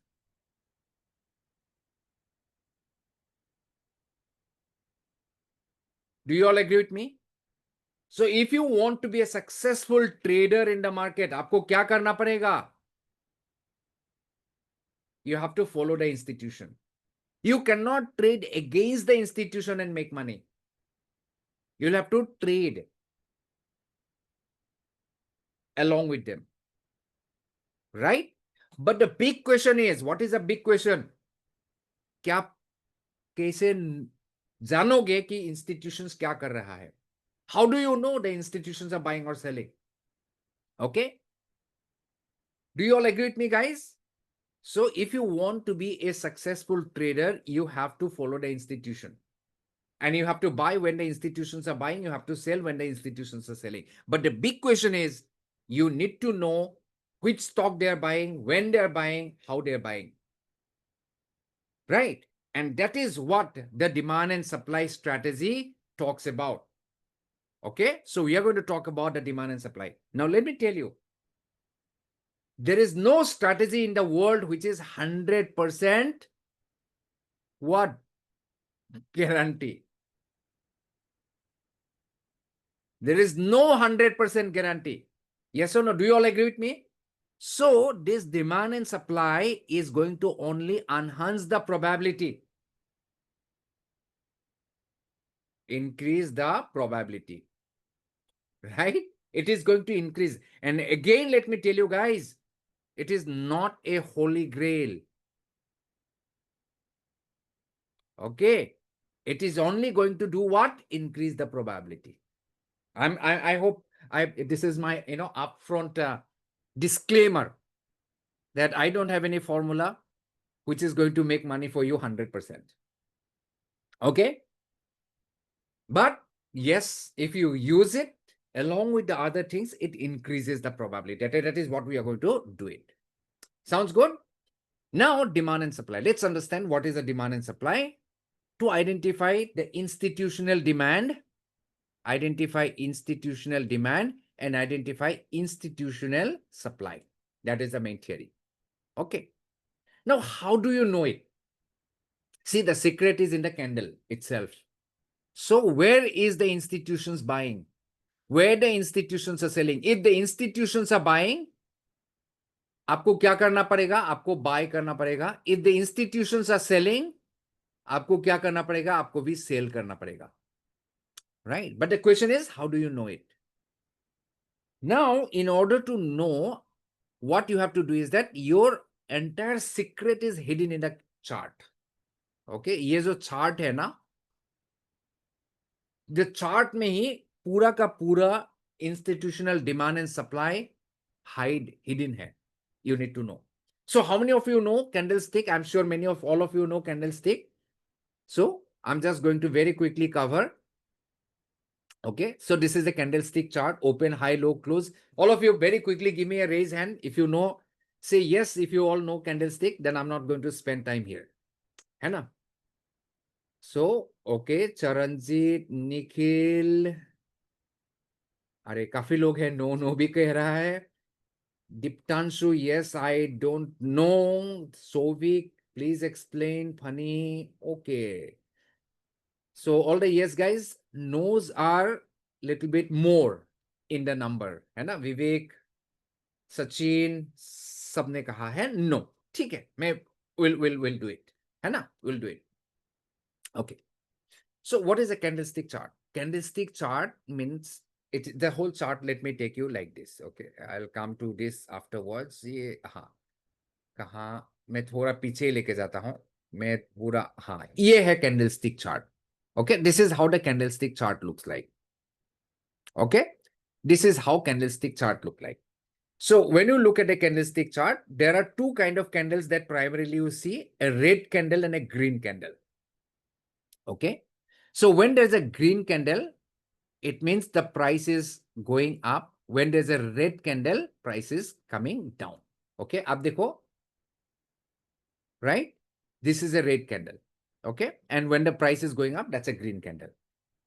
Do you all agree with me? So if you want to be a successful trader in the market, आपको क्या करना पड़ेगा? You have to follow the institution. You cannot trade against the institution and make money. You'll have to trade along with them. Right? But the big question is, what is the big question? क्या आप कैसे जानोगे कि institutions क्या कर रहा है? How do you know the institutions are buying or selling? Okay? Do you all agree with me, guys? So if you want to be a successful trader, you have to follow the institution. And you have to buy when the institutions are buying. You have to sell when the institutions are selling. But the big question is, you need to know which stock they're buying, when they're buying, how they're buying. Right? And that is what the demand and supply strategy talks about. Okay? So we are going to talk about the demand and supply. Now, let me tell you, there is no strategy in the world which is 100% what? Guarantee. There is no 100% guarantee. Yes or no? Do you all agree with me? So this demand and supply is going to only enhance the probability. Increase the probability. Right? It is going to increase. And again, let me tell you guys, it is not a holy grail. Okay? It is only going to do what? Increase the probability. I hope this is my upfront disclaimer that I don't have any formula which is going to make money for you 100%. Okay? But yes, if you use it along with the other things, it increases the probability. That is what we are going to do it. Sounds good? Now, demand and supply. Let's understand what is the demand and supply. To identify the institutional demand, and identify institutional supply. That is the main theory. Okay. Now, how do you know it? See, the secret is in the candle itself. So where is the institutions buying? Where the institutions are selling? If the institutions are buying, आपको क्या करना पड़ेगा? आपको buy करना पड़ेगा. If the institutions are selling, आपको क्या करना पड़ेगा? आपको भी sell करना पड़ेगा. Right? But the question is, how do you know it? Now, in order to know, what you have to do is that your entire secret is hidden in the chart. Okay? ये जो chart है ना, the chart में ही पूरा का पूरा institutional demand and supply hidden है. You need to know. So how many of you know candlestick? I'm sure many of all of you know candlestick. So I'm just going to very quickly cover. Okay, so this is the candlestick chart, open, high, low, close. All of you very quickly give me a raise hand. If you know, say yes. If you all know candlestick, then I'm not going to spend time here. है ना? So, okay, Charanjit, Nikhil. अरे काफी लोग हैं, no no भी कह रहा है. Diptanshu, yes, I don't know. Sovik, please explain. Funny, okay. So all the yes guys, no's are little bit more in the number, है ना? विवेक, सचिन, सबने कहा है no. ठीक है, मैं will do it, है ना? Will do it. Okay. So what is a candlestick chart? Candlestick chart means it the whole chart. Let me take you like this. Okay, I'll come to this afterwards. ये हाँ कहाँ मैं थोड़ा पीछे लेके जाता हूँ. मैं पूरा हाँ ये है candlestick chart. Okay, this is how the candlestick chart looks like. Okay, this is how candlestick chart look like. So when you look at a candlestick chart, there are two kind of candles that primarily you see, a red candle and a green candle. Okay, so when there's a green candle, it means the price is going up. When there's a red candle, price is coming down. Okay, ab dekho, right? This is a red candle. Okay, and when the price is going up, that's a green candle.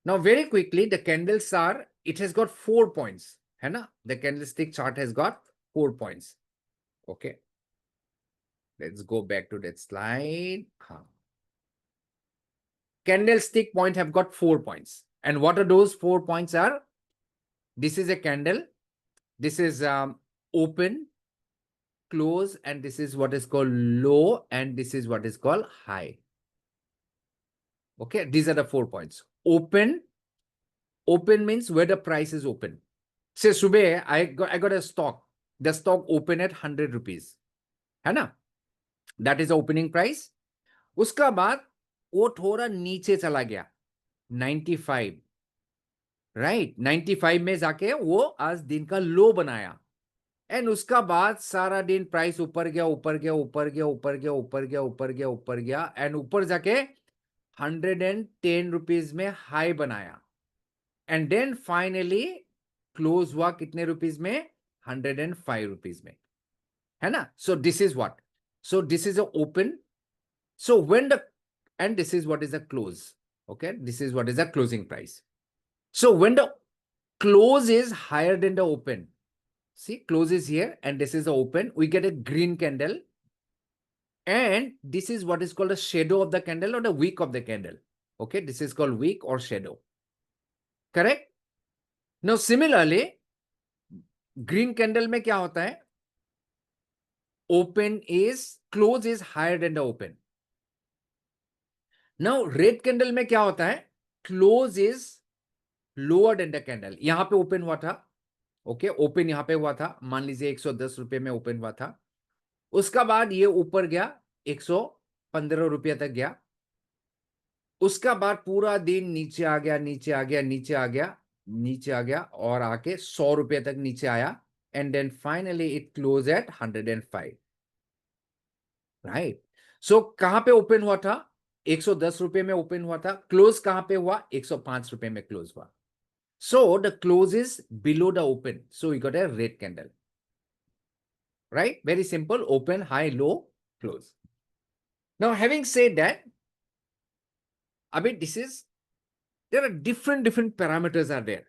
Now, very quickly, the candles are, it has got 4 points. है ना? The candlestick chart has got 4 points. Okay. Let's go back to that slide. Candlestick point have got 4 points. And what are those 4 points are? This is a candle. This is open, close, and this is what is called low, and this is what is called high. Okay, these are the 4 points. Open means where the price is open. Say subah I got a stock. The stock open at 100 rupees. है ना? That is the opening price. उसका बाद वो थोड़ा नीचे चला गया 95. Right 95 में जाके वो आज दिन का लो बनाया. एंड उसका बाद सारा दिन प्राइस ऊपर गया ऊपर गया ऊपर गया ऊपर गया ऊपर गया ऊपर गया ऊपर गया एंड ऊपर जाके 110 रुपीज में हाई बनाया. एंड देन फाइनली क्लोज हुआ कितने रुपीज में? 105 रुपीज में. है ना? So this is what. So this is a open. So when the and this is what is the close. Okay, this is what is the closing price. So when the close is higher than the open, see close is here and this is the open, we get a green candle, and this is what is called a shadow of the candle or the wick of the candle. Okay, this is called wick or shadow. Correct? Now similarly, green candle में क्या होता है? Open is, close is higher than the open. Now red candle में क्या होता है? Close is lower than the candle. यहां पे ओपन हुआ था. ओके, ओपन यहां पे हुआ था, मान लीजिए 110 रुपए में ओपन हुआ था. उसका बाद ये ऊपर गया 115 रुपये तक गया. उसका बाद पूरा दिन नीचे आ गया नीचे आ गया नीचे आ गया नीचे आ गया और आके 100 रुपये तक नीचे आया. And then finally it close at 105. Right? So कहां पे ओपन हुआ था? 110 रुपए में ओपन हुआ था. क्लोज कहां पे हुआ? 105 रुपए में क्लोज हुआ. So the close is below the open. So we got a red candle. Right? Very simple. Open, high, low, close. Now, having said that, this is, there are different parameters are there.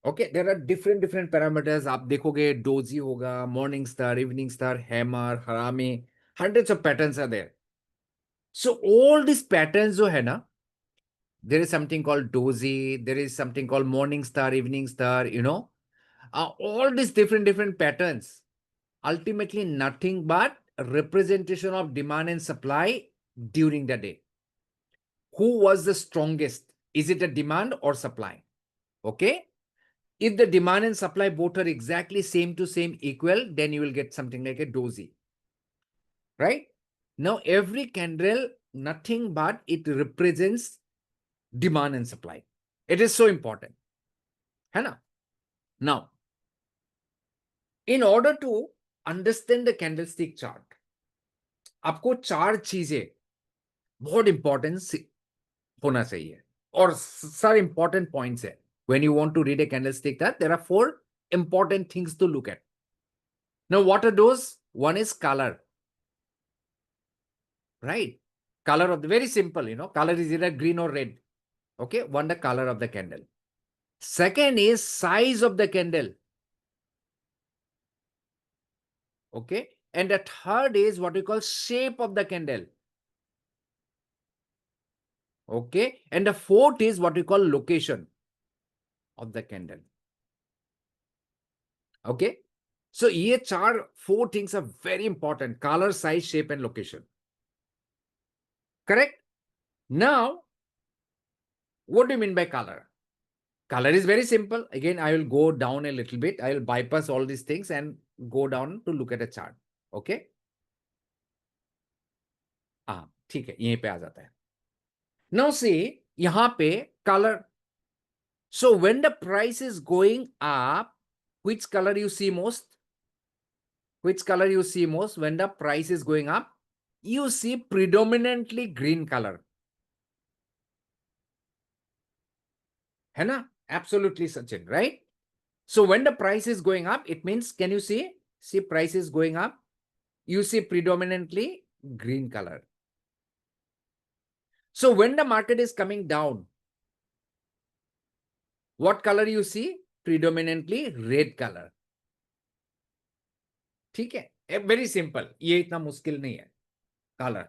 Okay, there are different parameters. आप देखोगे doji होगा, morning star, evening star, hammer, harami, hundreds of patterns are there. So all these patterns जो है ना, there is something called doji, there is something called morning star, evening star, you know, all these different patterns, ultimately nothing but a representation of demand and supply during the day. Who was the strongest? Is it a demand or supply? Okay. If the demand and supply both are exactly same to same equal, then you will get something like a doji. Right? Now, every candle, nothing but it represents demand and supply. It is so important. है ना? Now, in order to understand the candlestick chart, आपको 4 चीजें बहुत important होना चाहिए और sir important points है. When you want to read a candlestick chart, there are 4 important things to look at. Now, what are those? One is color, right? Color of the, very simple, color is either green or red. Okay, one, the color of the candle. Second is size of the candle. Okay, and the third is what we call shape of the candle. Okay, and the fourth is what we call location of the candle. Okay, so ye 4 things are very important: color, size, shape, and location. Correct? Now, what do you mean by color? Color is very simple. Again, I will go down a little bit. I will bypass all these things and go down to look at a chart. Okay? हाँ, ठीक है, यहीं पे आ जाता है. Now see, यहाँ पे color. So when the price is going up, which color you see most? Which color you see most when the price is going up? You see predominantly green color. है ना? Absolutely, Sachin, right? So when the price is going up, it means, can you see? See, price is going up. You see predominantly green color. So when the market is coming down, what color you see? Predominantly red color. ठीक है? Very simple. ये इतना मुश्किल नहीं है. Color.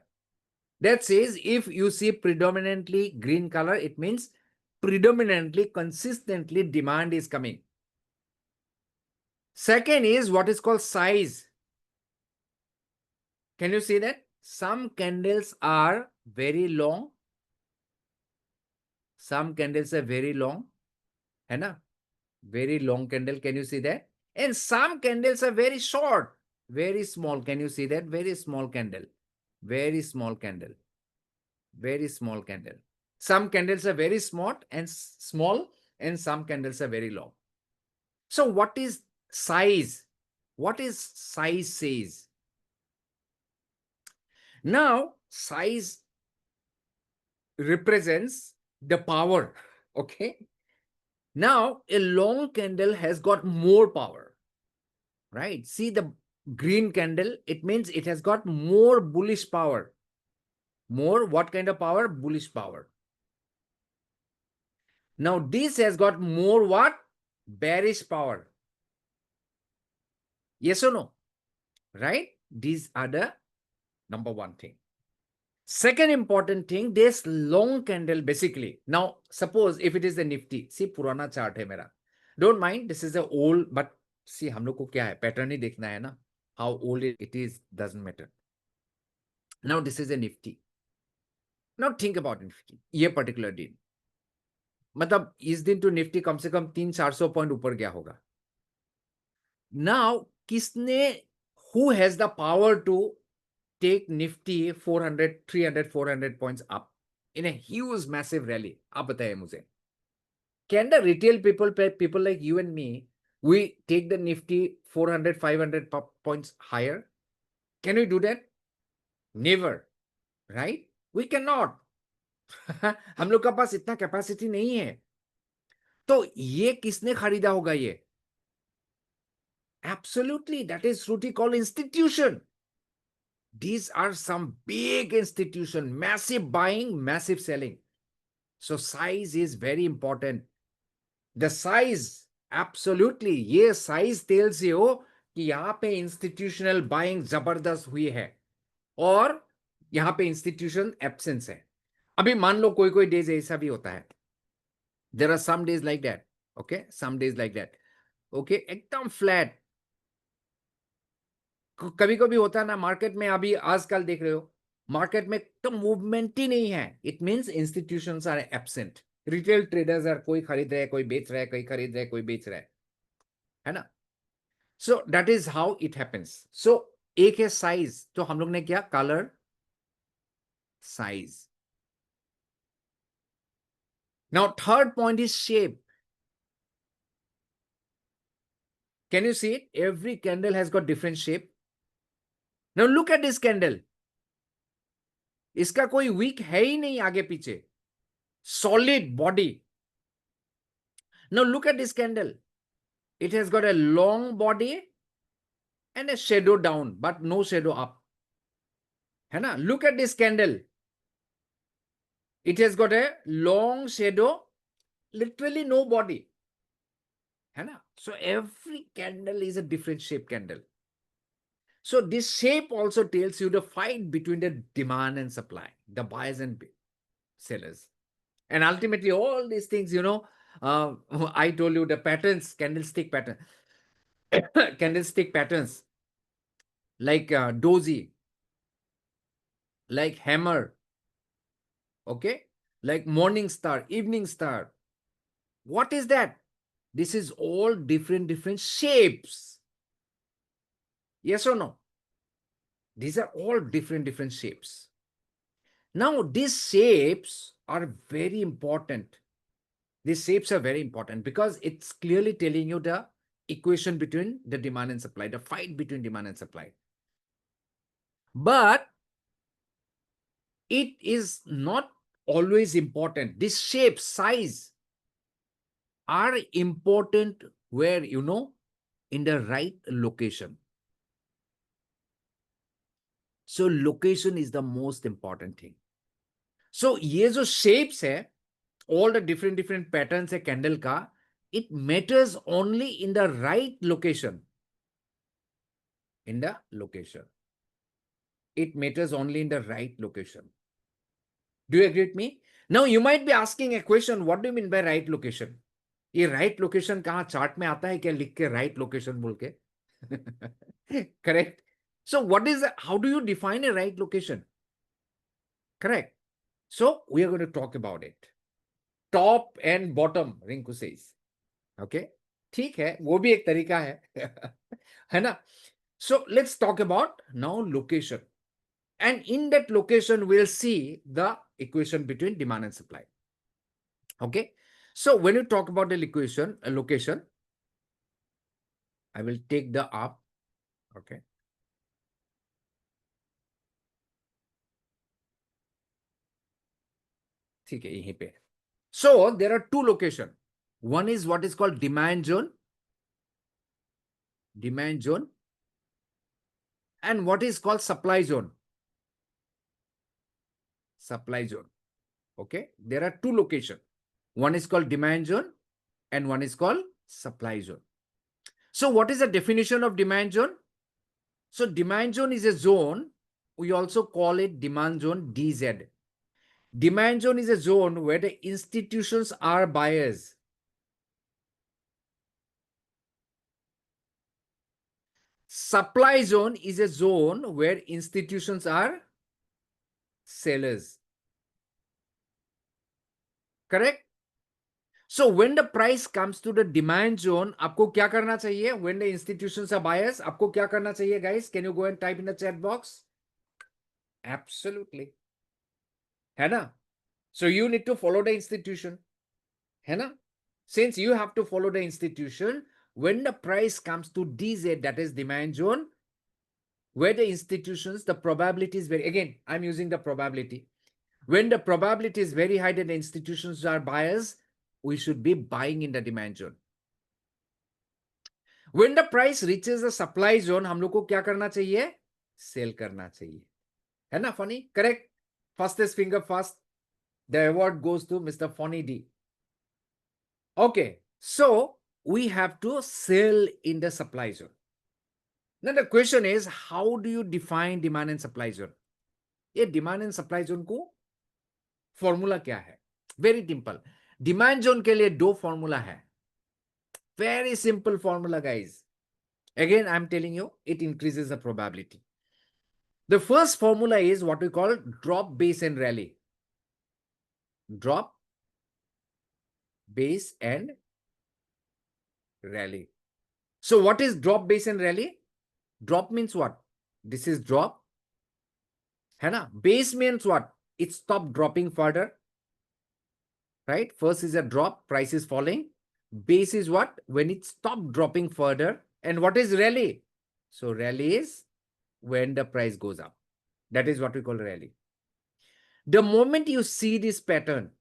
That says if you see predominantly green color, it means predominantly, consistently demand is coming. Second is what is called size. Can you see that? Some candles are very long. Some candles are very long. है ना? Very long candle. Can you see that? And some candles are very short. Very small. Can you see that? Very small candle. Very small candle. Very small candle. Some candles are very small, and some candles are very long. So what is size? What is size says? Now, size represents the power. Okay. Now, a long candle has got more power, right? See the green candle, it means it has got more bullish power. More, what kind of power? Bullish power. Now, this has got more what? Bearish power. Yes or no? Right? These are the number one thing. Second important thing, this long candle basically. Now, suppose if it is the Nifty, see पुराना chart है मेरा. Don't mind, this is the old, but see हम लोग को क्या है, pattern ही देखना है ना. How old it is doesn't matter. Now this is a Nifty. Now think about Nifty. ये particular दिन. मतलब इस दिन तो Nifty कम से कम 300-400 पॉइंट ऊपर गया होगा. Now किसने, who has the power to take Nifty 400, 300, 400 points up in a huge, massive rally? आप बताइए मुझे. Can the retail people like you and me, we take the Nifty 400, 500 points higher? Can we do that? Never, right? We cannot. हम लोग का पास इतना capacity नहीं है. तो ये किसने खरीदा होगा ये? Absolutely, that is Shruti called institution. These are some big institution, massive buying, massive selling. So size is very important. The size, absolutely, ये size tells you कि यहाँ पे institutional buying जबरदस्त हुई है और यहाँ पे institution absence है. अभी मान लो कोई कोई days ऐसा भी होता है. There are some days like that. Okay, some days like that. Okay, एकदम flat. कभी कभी होता है ना मार्केट में, अभी आजकल देख रहे हो मार्केट में तो मूवमेंट ही नहीं है. It means institutions are absent. Retail traders are, कोई खरीद रहे, कोई बेच रहा है, कोई खरीद रहे, कोई बेच रहा है ना. So that is how it happens. So एक है साइज, तो हम लोग ने क्या, colour, size. Now third point is shape. Can you see it? Every candle has got different shape. Now look at this candle. इसका कोई weak है ही नहीं आगे पीछे. Solid body. Now look at this candle. It has got a long body and a shadow down, but no shadow up. है ना? Look at this candle. It has got a long shadow, literally no body. है ना? So every candle is a different shape candle. So this shape also tells you the fight between the demand and supply, the buyers and sellers. And ultimately, all these things, I told you the patterns, candlestick pattern, candlestick patterns like dozy, like hammer, okay, like morning star, evening star. What is that? This is all different shapes. Yes or no? These are all different shapes. Now, these shapes are very important. These shapes are very important because it's clearly telling you the equation between the demand and supply, the fight between demand and supply. But it is not always important. This shape, size are important where, in the right location. So location is the most important thing. So ये जो shapes है, all the different patterns है candle का, it matters only in the right location. In the location. It matters only in the right location. Do you agree with me? Now you might be asking a question, what do you mean by right location? ये right location कहाँ chart में आता है क्या लिख के right location बोल के? Correct. So how do you define a right location? Correct. So we are going to talk about it. Top and bottom, Rinku says. Okay. ठीक है, वो भी एक तरीका है. है ना? So let's talk about now location. And in that location, we'll see the equation between demand and supply. Okay. So when you talk about the location, I will take the up. Okay. ठीक है, यहीं पे. So there are two locations. One is what is called demand zone. Demand zone. And what is called supply zone. Supply zone. Okay. There are two locations. One is called demand zone and one is called supply zone. So what is the definition of demand zone? So demand zone is a zone. We also call it demand zone DZ. Demand zone is a zone where the institutions are buyers. Supply zone is a zone where institutions are sellers. Correct? So when the price comes to the demand zone, आपको क्या करना चाहिए? When the institutions are buyers, आपको क्या करना चाहिए, guys? Can you go and type in the chat box? Absolutely. है ना? So you need to follow the institution. है ना? Since you have to follow the institution, when the price comes to DZ, that is demand zone, where the institutions, the probability is very, again, I'm using the probability. When the probability is very high that the institutions are buyers, we should be buying in the demand zone. When the price reaches the supply zone, हम लोग को क्या करना चाहिए? Sell करना चाहिए. है ना funny? Correct? Fastest finger fast. The award goes to Mr. Funny D. Okay, so we have to sell in the supply zone. Now the question is, how do you define demand and supply zone? ये demand and supply zone को formula क्या है? Very simple. Demand zone के लिए दो formula है. Very simple formula guys. Again, I'm telling you, it increases the probability. The first formula is what we call drop, base, and rally. Drop, base, and rally. So what is drop, base, and rally? Drop means what? This is drop. है ना? Base means what? It stopped dropping further. Right? First is a drop, price is falling. Base is what? When it stopped dropping further. And what is rally? So rally is when the price goes up. That is what we call rally. The moment you see this pattern,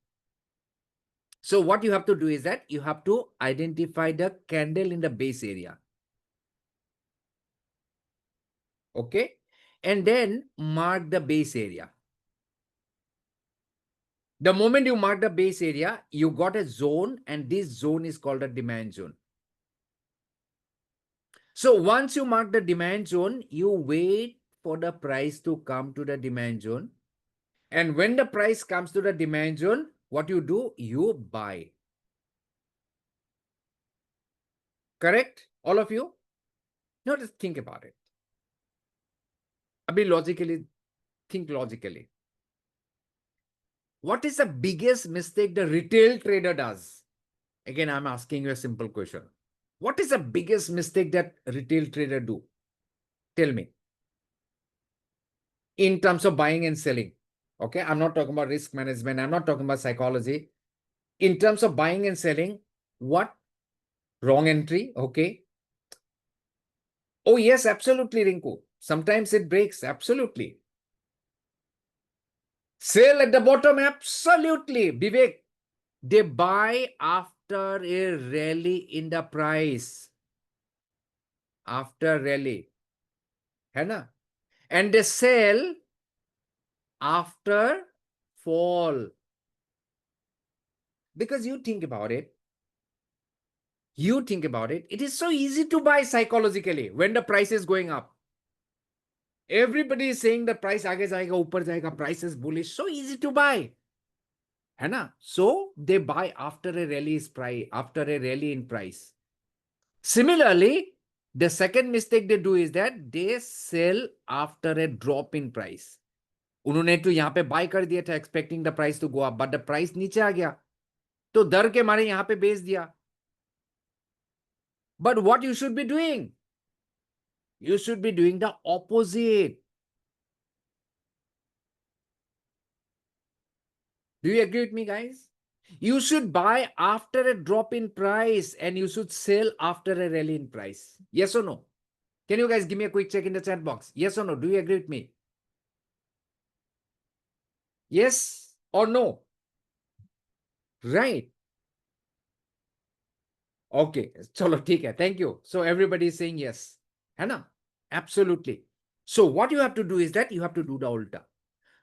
so what you have to do is that you have to identify the candle in the base area. Okay. And then mark the base area. The moment you mark the base area, you got a zone, and this zone is called a demand zone. So once you mark the demand zone, you wait for the price to come to the demand zone. And when the price comes to the demand zone, what you do? You buy. Correct? All of you? Now just think about it. Think logically. What is the biggest mistake the retail trader does? Again, I'm asking you a simple question. What is the biggest mistake that retail trader do? Tell me. In terms of buying and selling. Okay, I'm not talking about risk management. I'm not talking about psychology. In terms of buying and selling, what? Wrong entry. Okay. Oh, yes, absolutely, Rinku. Sometimes it breaks. Absolutely. Sell at the bottom. Absolutely. Vivek, they buy after a rally in the price. After rally. है ना? And they sell after fall. Because you think about it, it is so easy to buy psychologically when the price is going up. Everybody is saying the price आगे जाएगा, ऊपर जाएगा, price is bullish, so easy to buy. है ना? So they buy after a rally in price. Similarly, the second mistake they do is that they sell after a drop in price. उन्होंने तो यहाँ पे buy कर दिया था expecting the price to go up, but the price नीचे आ गया, तो डर के मारे यहाँ पे बेच दिया. But what you should be doing? You should be doing the opposite. Do you agree with me, guys? You should buy after a drop in price and you should sell after a rally in price. Yes or no? Can you guys give me a quick check in the chat box? Yes or no? Do you agree with me? Yes or no? Right. Okay. Chalo, theek hai. Thank you. So everybody is saying yes. है ना? Absolutely. So what you have to do is that you have to do the alter.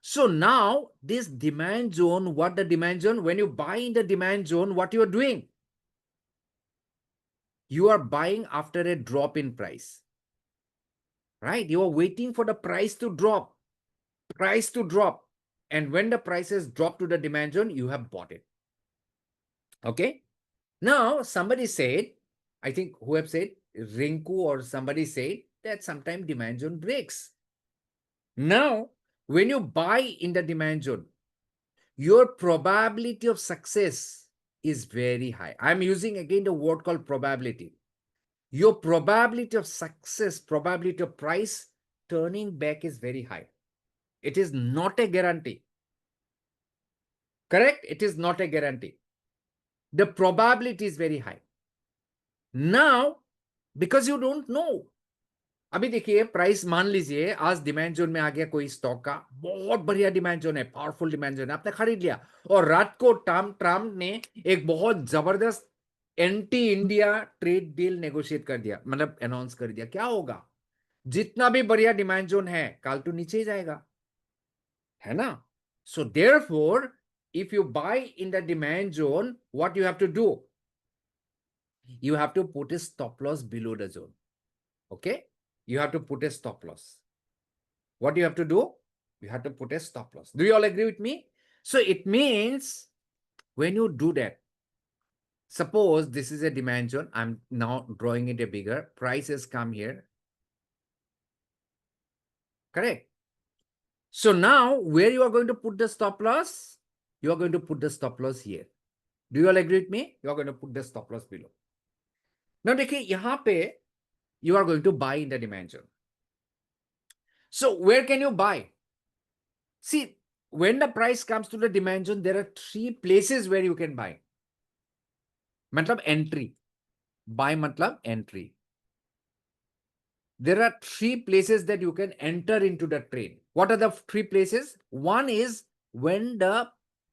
So now this demand zone, what the demand zone? When you buy in the demand zone, what you are doing? You are buying after a drop in price. Right? You are waiting for the price to drop. And when the prices drop to the demand zone, you have bought it. Okay. Now, somebody said, I think who have said, Rinku or somebody said that sometimes demand zone breaks. Now, when you buy in the demand zone, your probability of success is very high. I'm using again the word called probability. Your probability of success, probability of price turning back is very high. It is not a guarantee. Correct? It is not a guarantee. The probability is very high. Now, because you don't know. अभी देखिए price मान लीजिए आज demand zone में आ गया कोई stock का, बहुत बढ़िया डिमांड जोन है, पावरफुल डिमांड जोन है, आपने खरीद लिया और रात को ट्रम्प ने एक बहुत जबरदस्त anti India trade deal negotiate कर दिया, मतलब अनाउंस कर दिया. क्या होगा? जितना भी बढ़िया डिमांड जोन है कल तो नीचे ही जाएगा, है ना? So therefore if you buy in the demand zone, what you have to do? You have to put a stop loss below the zone. Okay? You have to put a stop loss. What do you have to do? You have to put a stop loss. Do you all agree with me? So it means when you do that, suppose this is a demand zone. I'm now drawing it a bigger. Prices come here. Correct? So now where you are going to put the stop loss? You are going to put the stop loss here. Do you all agree with me? You are going to put the stop loss below. Now देखिए यहाँ पे you are going to buy in the demand zone. So where can you buy? See, when the price comes to the demand zone, there are 3 places where you can buy. मतलब entry. Buy मतलब entry. there are three places that you can enter into the trade. What are the three places? One is when the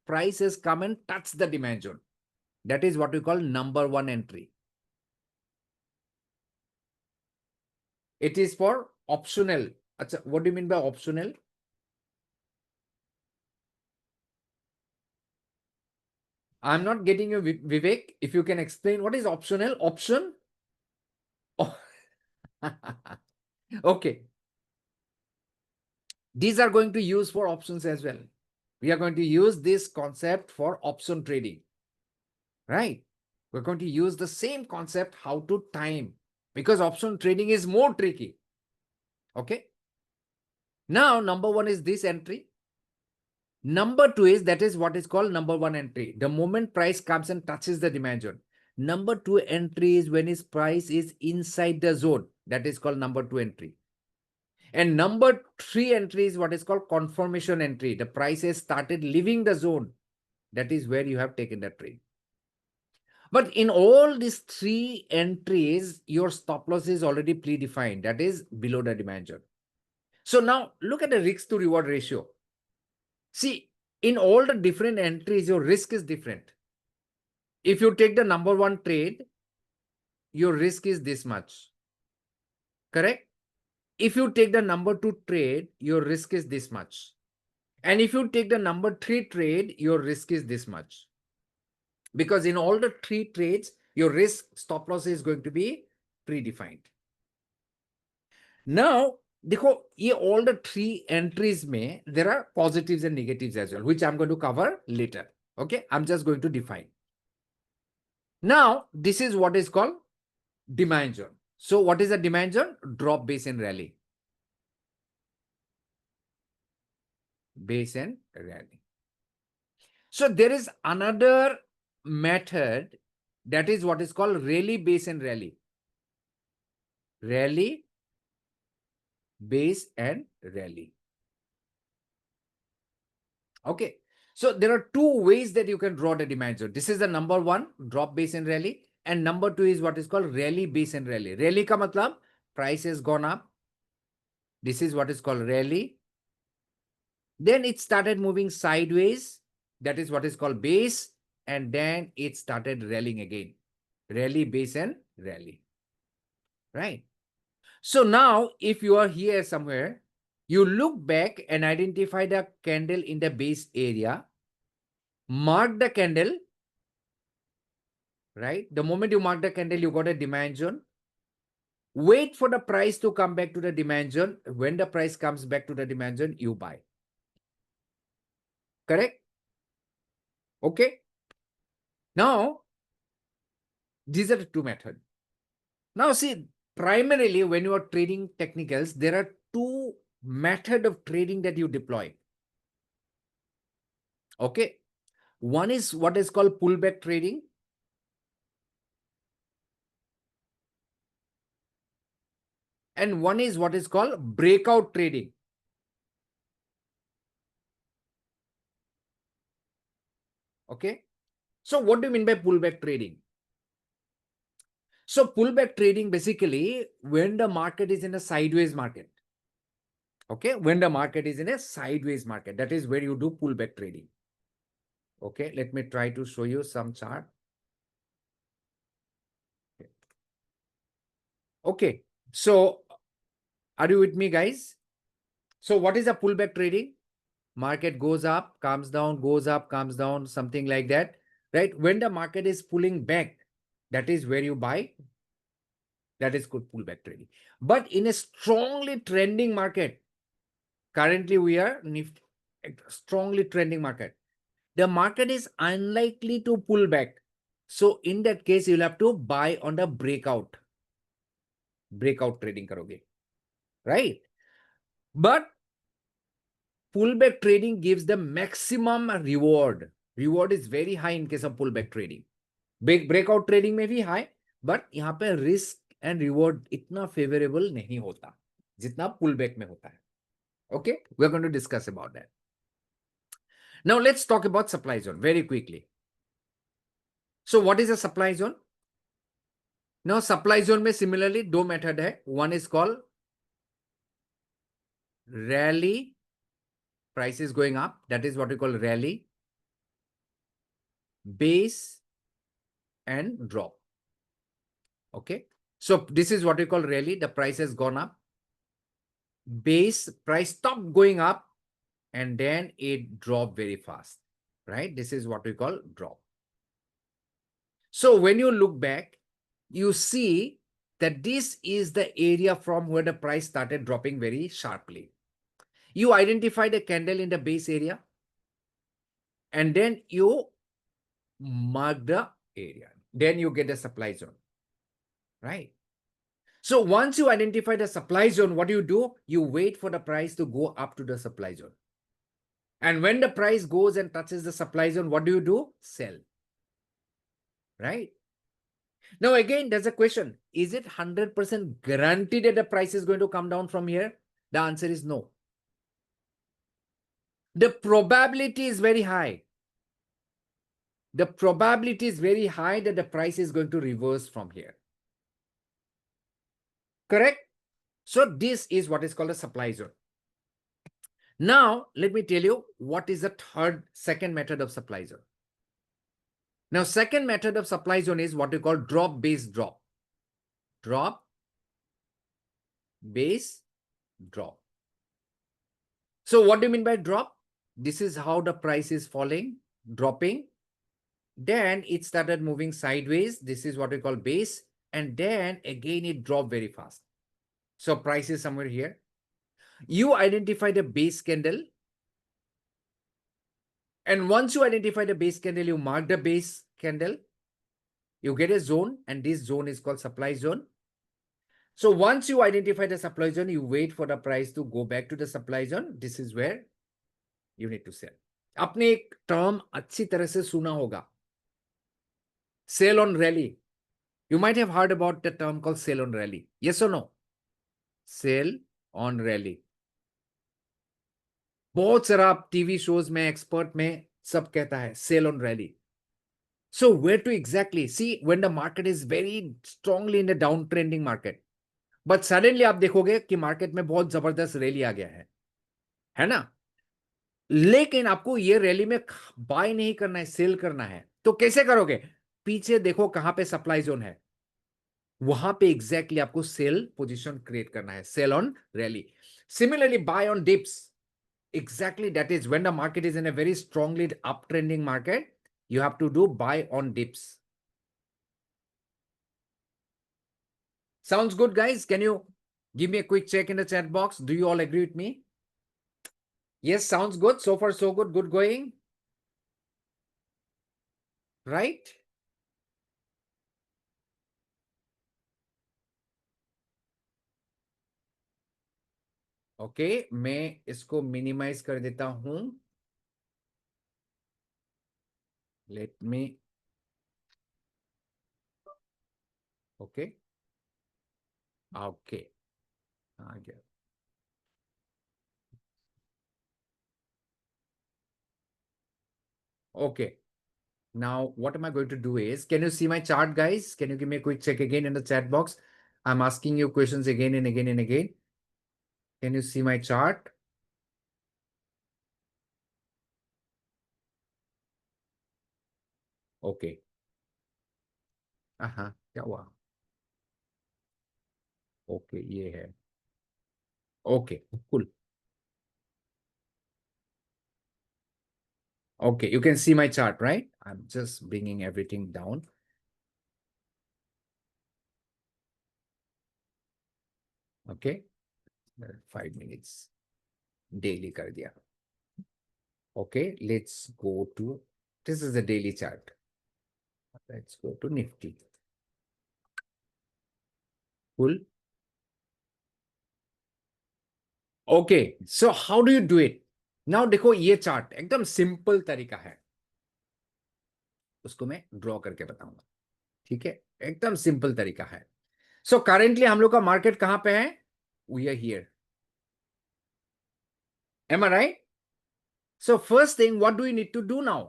prices come and touch the demand zone. That is what we call number one entry. It is for optional. Achha, what do you mean by optional? I'm not getting you, Vivek. If you can explain what is optional? Option? Oh. Okay. These are going to use for options as well. We are going to use this concept for option trading, right? We're going to use the same concept how to time, because option trading is more tricky. Okay. Now, number one is this entry. Number two is, that is what is called number one entry. The moment price comes and touches the demand zone. Number two entry is when its price is inside the zone. That is called number two entry. And number three entry is what is called confirmation entry. The price has started leaving the zone. That is where you have taken the trade. But in all these three entries, your stop loss is already predefined. That is below the demand zone. So now look at the risk to reward ratio. See, in all the different entries, your risk is different. If you take the number one trade, your risk is this much. Correct? If you take the number two trade, your risk is this much. And if you take the number three trade, your risk is this much. Because in all the three trades, your risk stop loss is going to be predefined. Now, देखो ये all the three entries में there are positives and negatives as well, which I'm going to cover later. Okay, I'm just going to define. Now, this is what is called demand zone. So, what is a demand zone? Drop, base, and rally. Base and rally. So, there is another method, that is what is called rally, base, and rally. Rally, base, and rally. Okay. So there are two ways that you can draw the demand zone. This is the number one, drop, base, and rally. And number two is what is called rally, base, and rally. Rally ka matlab, price has gone up. This is what is called rally. Then it started moving sideways. That is what is called base. And then it started rallying again. Rally, base, and rally. Right. So now, if you are here somewhere, you look back and identify the candle in the base area. Mark the candle, right? The moment you mark the candle, you got a demand zone. Wait for the price to come back to the demand zone. When the price comes back to the demand zone, you buy. Correct? Okay. Now, these are the two methods. Now, see, primarily when you are trading technicals, there are two methods of trading that you deploy. Okay. One is what is called pullback trading. And one is what is called breakout trading. Okay. So what do you mean by pullback trading? So pullback trading basically when the market is in a sideways market. Okay. When the market is in a sideways market, that is where you do pullback trading. Okay. Let me try to show you some chart. Okay. So are you with me, guys? So what is a pullback trading? Market goes up, comes down, goes up, comes down, something like that, right? When the market is pulling back, that is where you buy. That is good pullback trading. But in a strongly trending market, currently we are strongly trending market. The market is unlikely to pull back. So in that case, you'll have to buy on the breakout. Breakout trading karoge, right? But pullback trading gives the maximum reward. Reward is very high in case of pullback trading. Breakout trading may be high, but यहाँ पे risk and reward इतना favorable नहीं होता जितना pullback में होता है. Okay, we're going to discuss about that. Now let's talk about supply zone very quickly. So what is a supply zone? Now supply zone में similarly दो method है. One is called rally, price is going up. That is what we call rally, base, and drop. Okay. So this is what we call rally. The price has gone up. Base, price stopped going up, and then it dropped very fast. Right? This is what we call drop. So when you look back, you see that this is the area from where the price started dropping very sharply. You identify the candle in the base area, and then you mark the area. Then you get the supply zone, right? So once you identify the supply zone, what do? You wait for the price to go up to the supply zone. And when the price goes and touches the supply zone, what do? Sell, right? Now, again, there's a question. Is it 100% guaranteed that the price is going to come down from here? The answer is no. The probability is very high. The probability is very high that the price is going to reverse from here. Correct? So this is what is called a supply zone. Now, let me tell you what is the second method of supply zone. Now, second method of supply zone is what we call drop base drop. Drop base drop. So what do you mean by drop? This is how the price is falling, dropping. Then it started moving sideways. This is what we call base. And then again, it dropped very fast. So price is somewhere here. You identify the base candle. And once you identify the base candle, you mark the base candle. You get a zone, and this zone is called supply zone. So once you identify the supply zone, you wait for the price to go back to the supply zone. This is where you need to sell. आपने एक term अच्छी तरह से सुना होगा, sell on rally. You might have heard about the term called sell on rally. Yes or no? Sell on rally. बहुत सारा TV shows में, एक्सपर्ट में सब कहता है sell on rally. So where to exactly see when the market is very strongly in the downtrending market, but suddenly आप देखोगे कि मार्केट में बहुत जबरदस्त रैली आ गया है ना? लेकिन आपको ये रैली में बाय नहीं करना है, सेल करना है. तो कैसे करोगे? पीछे देखो कहां पे सप्लाई जोन है, वहां पे एग्जैक्टली आपको सेल पोजीशन क्रिएट करना है. Sell on rally. Similarly buy on dips. Exactly, that is when the market is in a very strongly uptrending market, you have to do buy on dips. Sounds good, guys? Can you give me a quick check in the chat box? Do you all agree with me? Yes, sounds good. So far, so good. Good going. Right? Okay मैं इसको minimise कर देता हूं. Let me. Okay okay आ गया. Okay. Now, what am I going to do is, can you see my chart, guys? Can you give me a quick check again in the chat box? I'm asking you questions again and again and again. Can you see my chart? Okay. हाँ क्या हुआ? Okay ये है. Okay cool. Okay, you can see my chart, right? I'm just bringing everything down. Okay, 5 minutes. Daily कर दिया. Okay, let's go to, this is the daily chart. Let's go to Nifty. Cool. Okay, so how do you do it? Now देखो ये chart एकदम simple तरीका है, उसको मैं draw करके बताऊंगा. ठीक है, एकदम सिंपल तरीका है. सो करेंटली हम लोग का मार्केट कहां पे है? We are here. Am I right? So first thing what do you need to do now?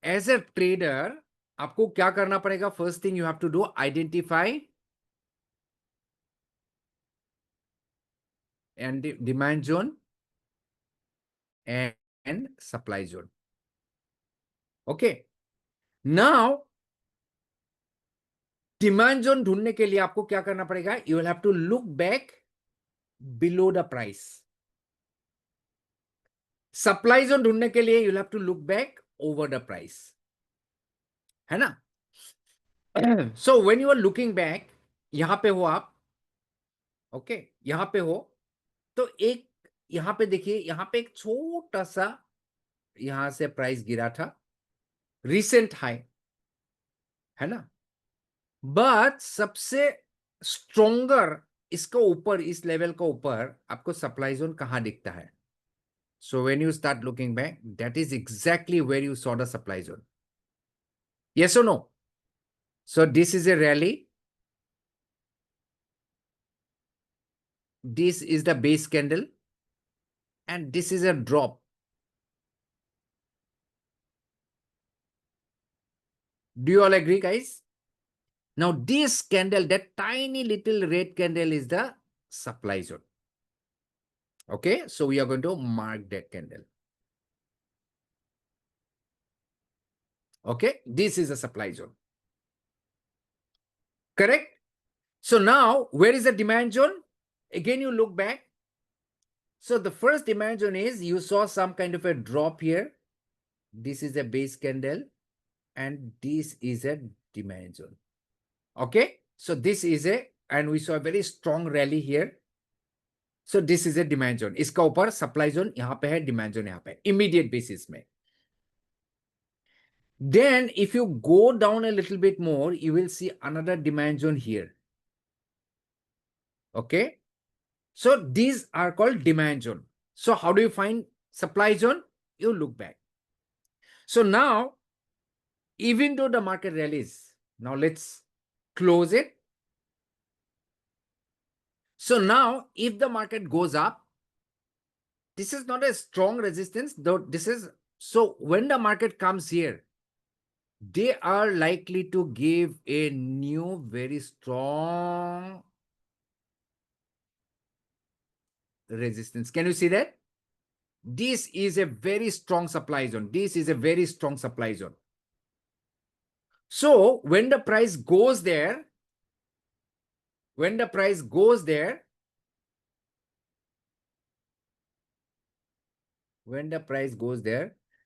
As a trader आपको क्या करना पड़ेगा? First thing you have to do, identify and the demand zone and supply zone. Okay. Now, demand zone ढूंढने के लिए आपको क्या करना पड़ेगा? You will have to look back below the price. Supply zone ढूंढने के लिए you will have to look back over the price, है ना? So when you are looking back, यहां पे हो आप, ओके, यहां पे हो, तो एक यहां पे देखिए, यहां पे एक छोटा सा यहां से प्राइस गिरा था, रिसेंट हाई, है ना? बट सबसे स्ट्रोंगर इसको ऊपर, इस लेवल को ऊपर आपको सप्लाई जोन कहां दिखता है? So when you start looking back, that is exactly where you saw the supply zone. Yes or no? So this is a rally. This is the base candle. And this is a drop. Do you all agree, guys? Now this candle, that tiny little red candle is the supply zone. Okay, so we are going to mark that candle. Okay, this is a supply zone. Correct? So now, where is the demand zone? Again, you look back. So the first demand zone is you saw some kind of a drop here. This is a base candle and this is a demand zone. Okay, so this is a, and we saw a very strong rally here. So this is a demand zone. इसका ऊपर supply zone यहाँ पे है, demand zone यहाँ पे, immediate basis में. Then if you go down a little bit more, you will see another demand zone here. Okay, so these are called demand zone. So how do you find supply zone? You look back. So now, even though the market rallies, now let's close it. So now, if the market goes up, this is not a strong resistance, though this is, so when the market comes here, they are likely to give a new very strong resistance. Can you see that? This is a very strong supply zone. This is a very strong supply zone. So when the price goes there, when the price goes there,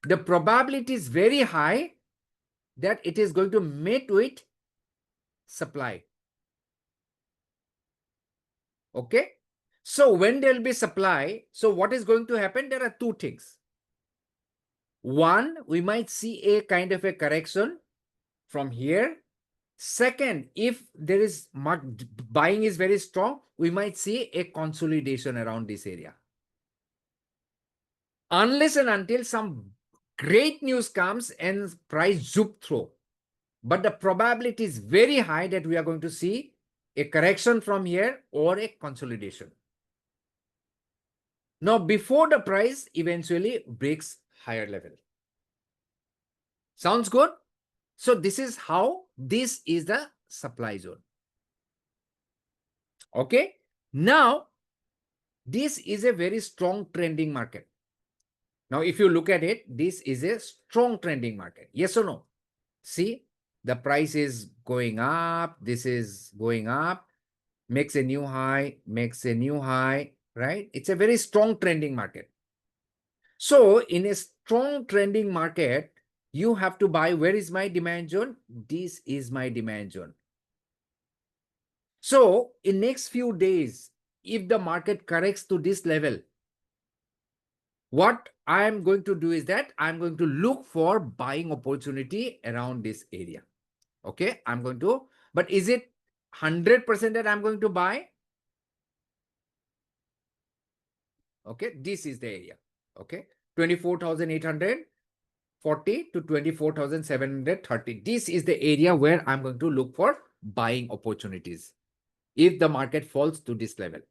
the probability is very high that it is going to meet with supply. Okay. So when there will be supply, so what is going to happen? There are two things. One, we might see a kind of a correction from here. Second, if there is buying is very strong, we might see a consolidation around this area. Unless and until some great news comes and price zoop through. But the probability is very high that we are going to see a correction from here or a consolidation. Now, before the price eventually breaks higher level. Sounds good? So this is how, this is the supply zone. Okay. Now, this is a very strong trending market. Now, if you look at it, this is a strong trending market. Yes or no? See, the price is going up. This is going up, makes a new high, right? It's a very strong trending market. So in a strong trending market, you have to buy. Where is my demand zone? This is my demand zone. So in next few days, if the market corrects to this level, what I am going to do is that I'm going to look for buying opportunity around this area. Okay, I'm going to, but is it 100% that I'm going to buy? Okay, this is the area. Okay, 24,840 to 24,730. This is the area where I'm going to look for buying opportunities if the market falls to this level,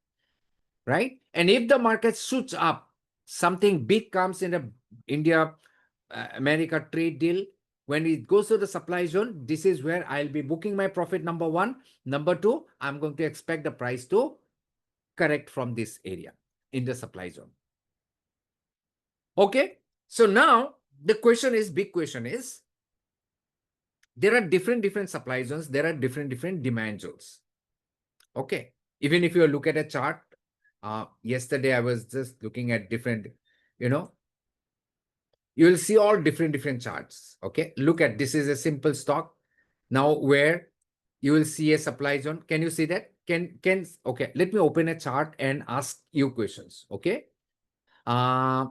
right? And if the market shoots up, something big comes in the India-America trade deal, when it goes to the supply zone, this is where I'll be booking my profit, number one. Number two, I'm going to expect the price to correct from this area. in the supply zone. Okay. So now the question is, big question is, there are different supply zones. There are different demand zones. Okay. Even if you look at a chart, yesterday I was just looking at different, you will see all different charts. Okay. Look at, this is a simple stock. Now where you will see a supply zone. Can you see that? Okay. Let me open a chart and ask you questions. Okay. Let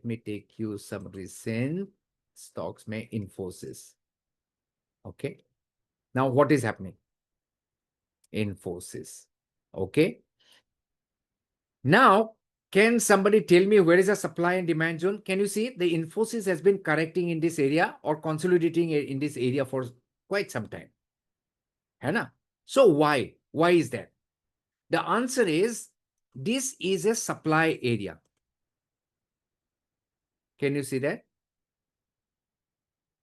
me take you some recent stocks, may Infosys. Okay. Now what is happening? Infosys. Okay. Now, can somebody tell me where is the supply and demand zone? Can you see the Infosys has been correcting in this area or consolidating in this area for quite some time? Hai. So why? Why is that? The answer is, this is a supply area. Can you see that?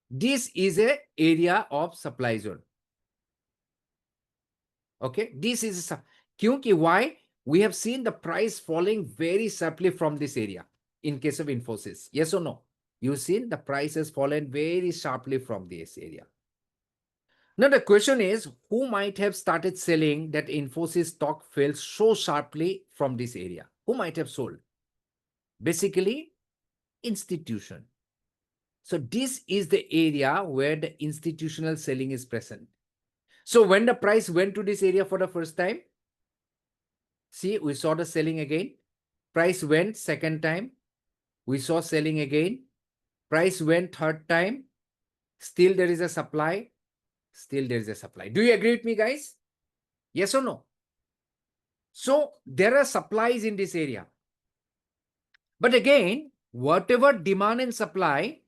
This is a area of supply zone. Okay, this is kyunki why? We have seen the price falling very sharply from this area in case of Infosys. Yes or no? You've seen the price has fallen very sharply from this area. Now the question is, who might have started selling that Infosys stock fell so sharply from this area? Who might have sold? Basically, institution. So this is the area where the institutional selling is present. So when the price went to this area for the first time, see, we saw the selling again. Price went second time. We saw selling again. Price went third time. Still there is a supply. Still there is a supply. Do you agree with me, guys? Yes or no? So there are supplies in this area. But again, whatever demand and supply,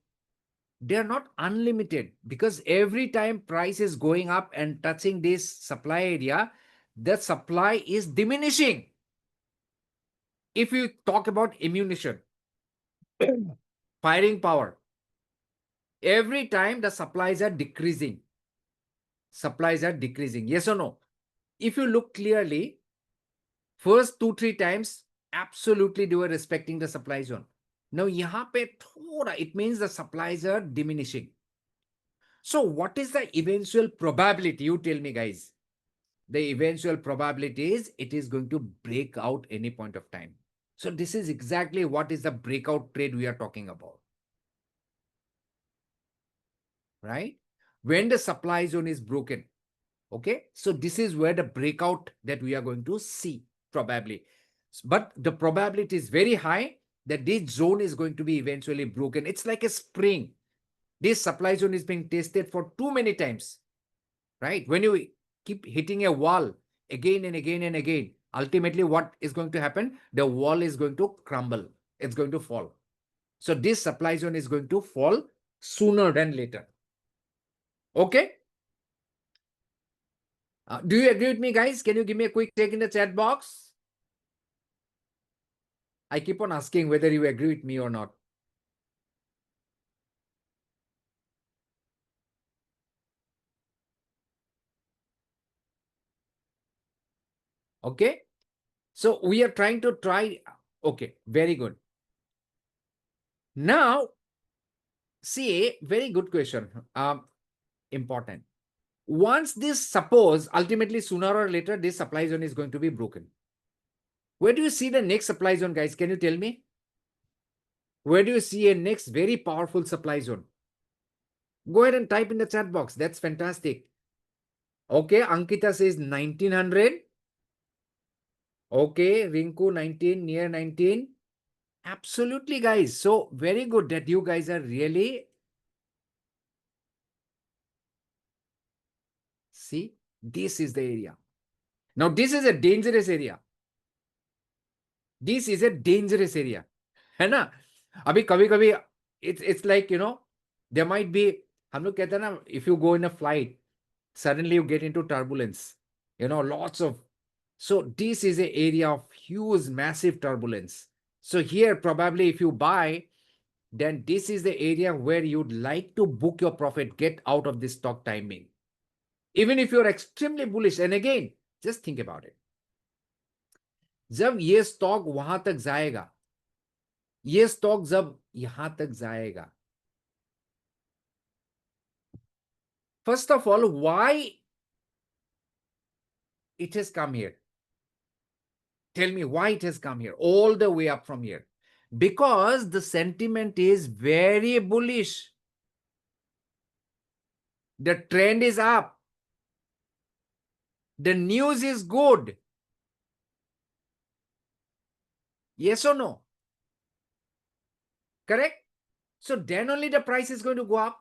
they are not unlimited, because every time price is going up and touching this supply area, the supply is diminishing. If you talk about ammunition, firing power, every time the supplies are decreasing. Supplies are decreasing. Yes or no? If you look clearly, first 2-3 times, absolutely they were respecting the supply zone. Now, yahan pe thoda, it means the supplies are diminishing. So what is the eventual probability? You tell me, guys. The eventual probability is it is going to break out any point of time. So this is exactly what is the breakout trade we are talking about. Right? When the supply zone is broken. Okay. So this is where the breakout that we are going to see probably. But the probability is very high that this zone is going to be eventually broken. It's like a spring. This supply zone is being tested for too many times. Right? When you keep hitting a wall again and again and again, ultimately what is going to happen? The wall is going to crumble. It's going to fall. So this supply zone is going to fall sooner than later. Okay? Do you agree with me, guys? Can you give me a quick take in the chat box? I keep on asking whether you agree with me or not. Okay? So we are trying to try. Okay, very good. Now, see, very good question. Important. Once this, suppose, ultimately sooner or later, this supply zone is going to be broken. Where do you see the next supply zone, guys? Can you tell me? Where do you see a next very powerful supply zone? Go ahead and type in the chat box. That's fantastic. Okay, Ankita says 1900. Okay, Rinku 19, near 19. Absolutely, guys. So very good that you guys are really... See, this is the area. Now, this is a dangerous area. This is a dangerous area. है ना? अभी कभी-कभी it's like, there might be, हम लोग कहते हैं ना, if you go in a flight, suddenly you get into turbulence. Lots of... So this is an area of huge, massive turbulence. So here, probably if you buy, then this is the area where you'd like to book your profit, get out of this stock timing. Even if you're extremely bullish. And again, just think about it. जब ये stock वहां तक जाएगा, ये stock जब यहां तक जाएगा, first of all why it has come here? Tell me why it has come here, all the way up from here. Because the sentiment is very bullish. The trend is up. The news is good. Yes or no? Correct? So then only the price is going to go up.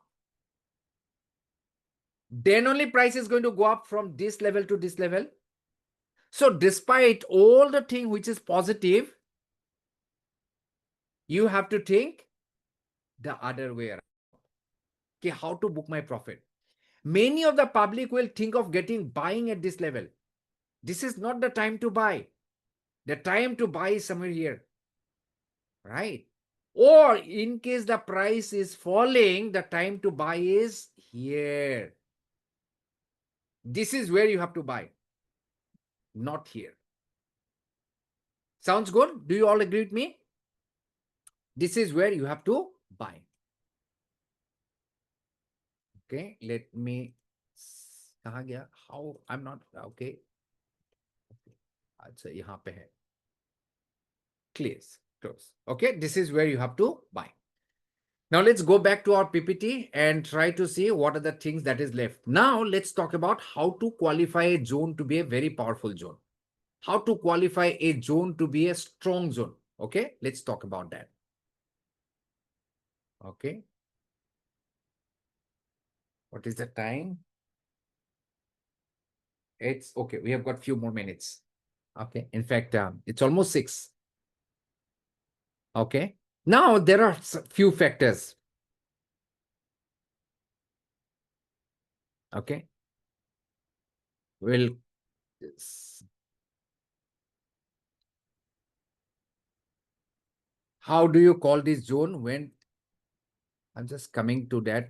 Then only price is going to go up from this level to this level. So despite all the thing which is positive, you have to think the other way around. Okay, how to book my profit? Many of the public will think of buying at this level. This is not the time to buy. The time to buy is somewhere here, right? Or in case the price is falling, the time to buy is here. This is where you have to buy, not here. Sounds good? Do you all agree with me? This is where you have to buy. Okay, let me, kahan gaya? How, I'm not, okay. अच्छा यहाँ पे है. Close. Okay, this is where you have to buy. Now let's go back to our PPT and try to see what are the things that is left. Now let's talk about how to qualify a zone to be a very powerful zone. How to qualify a zone to be a strong zone. Okay, let's talk about that. Okay. What is the time? It's okay. We have got few more minutes. Okay. In fact, it's almost 6. Okay. Now there are few factors. Okay. We'll how do you call this zone when I'm just coming to that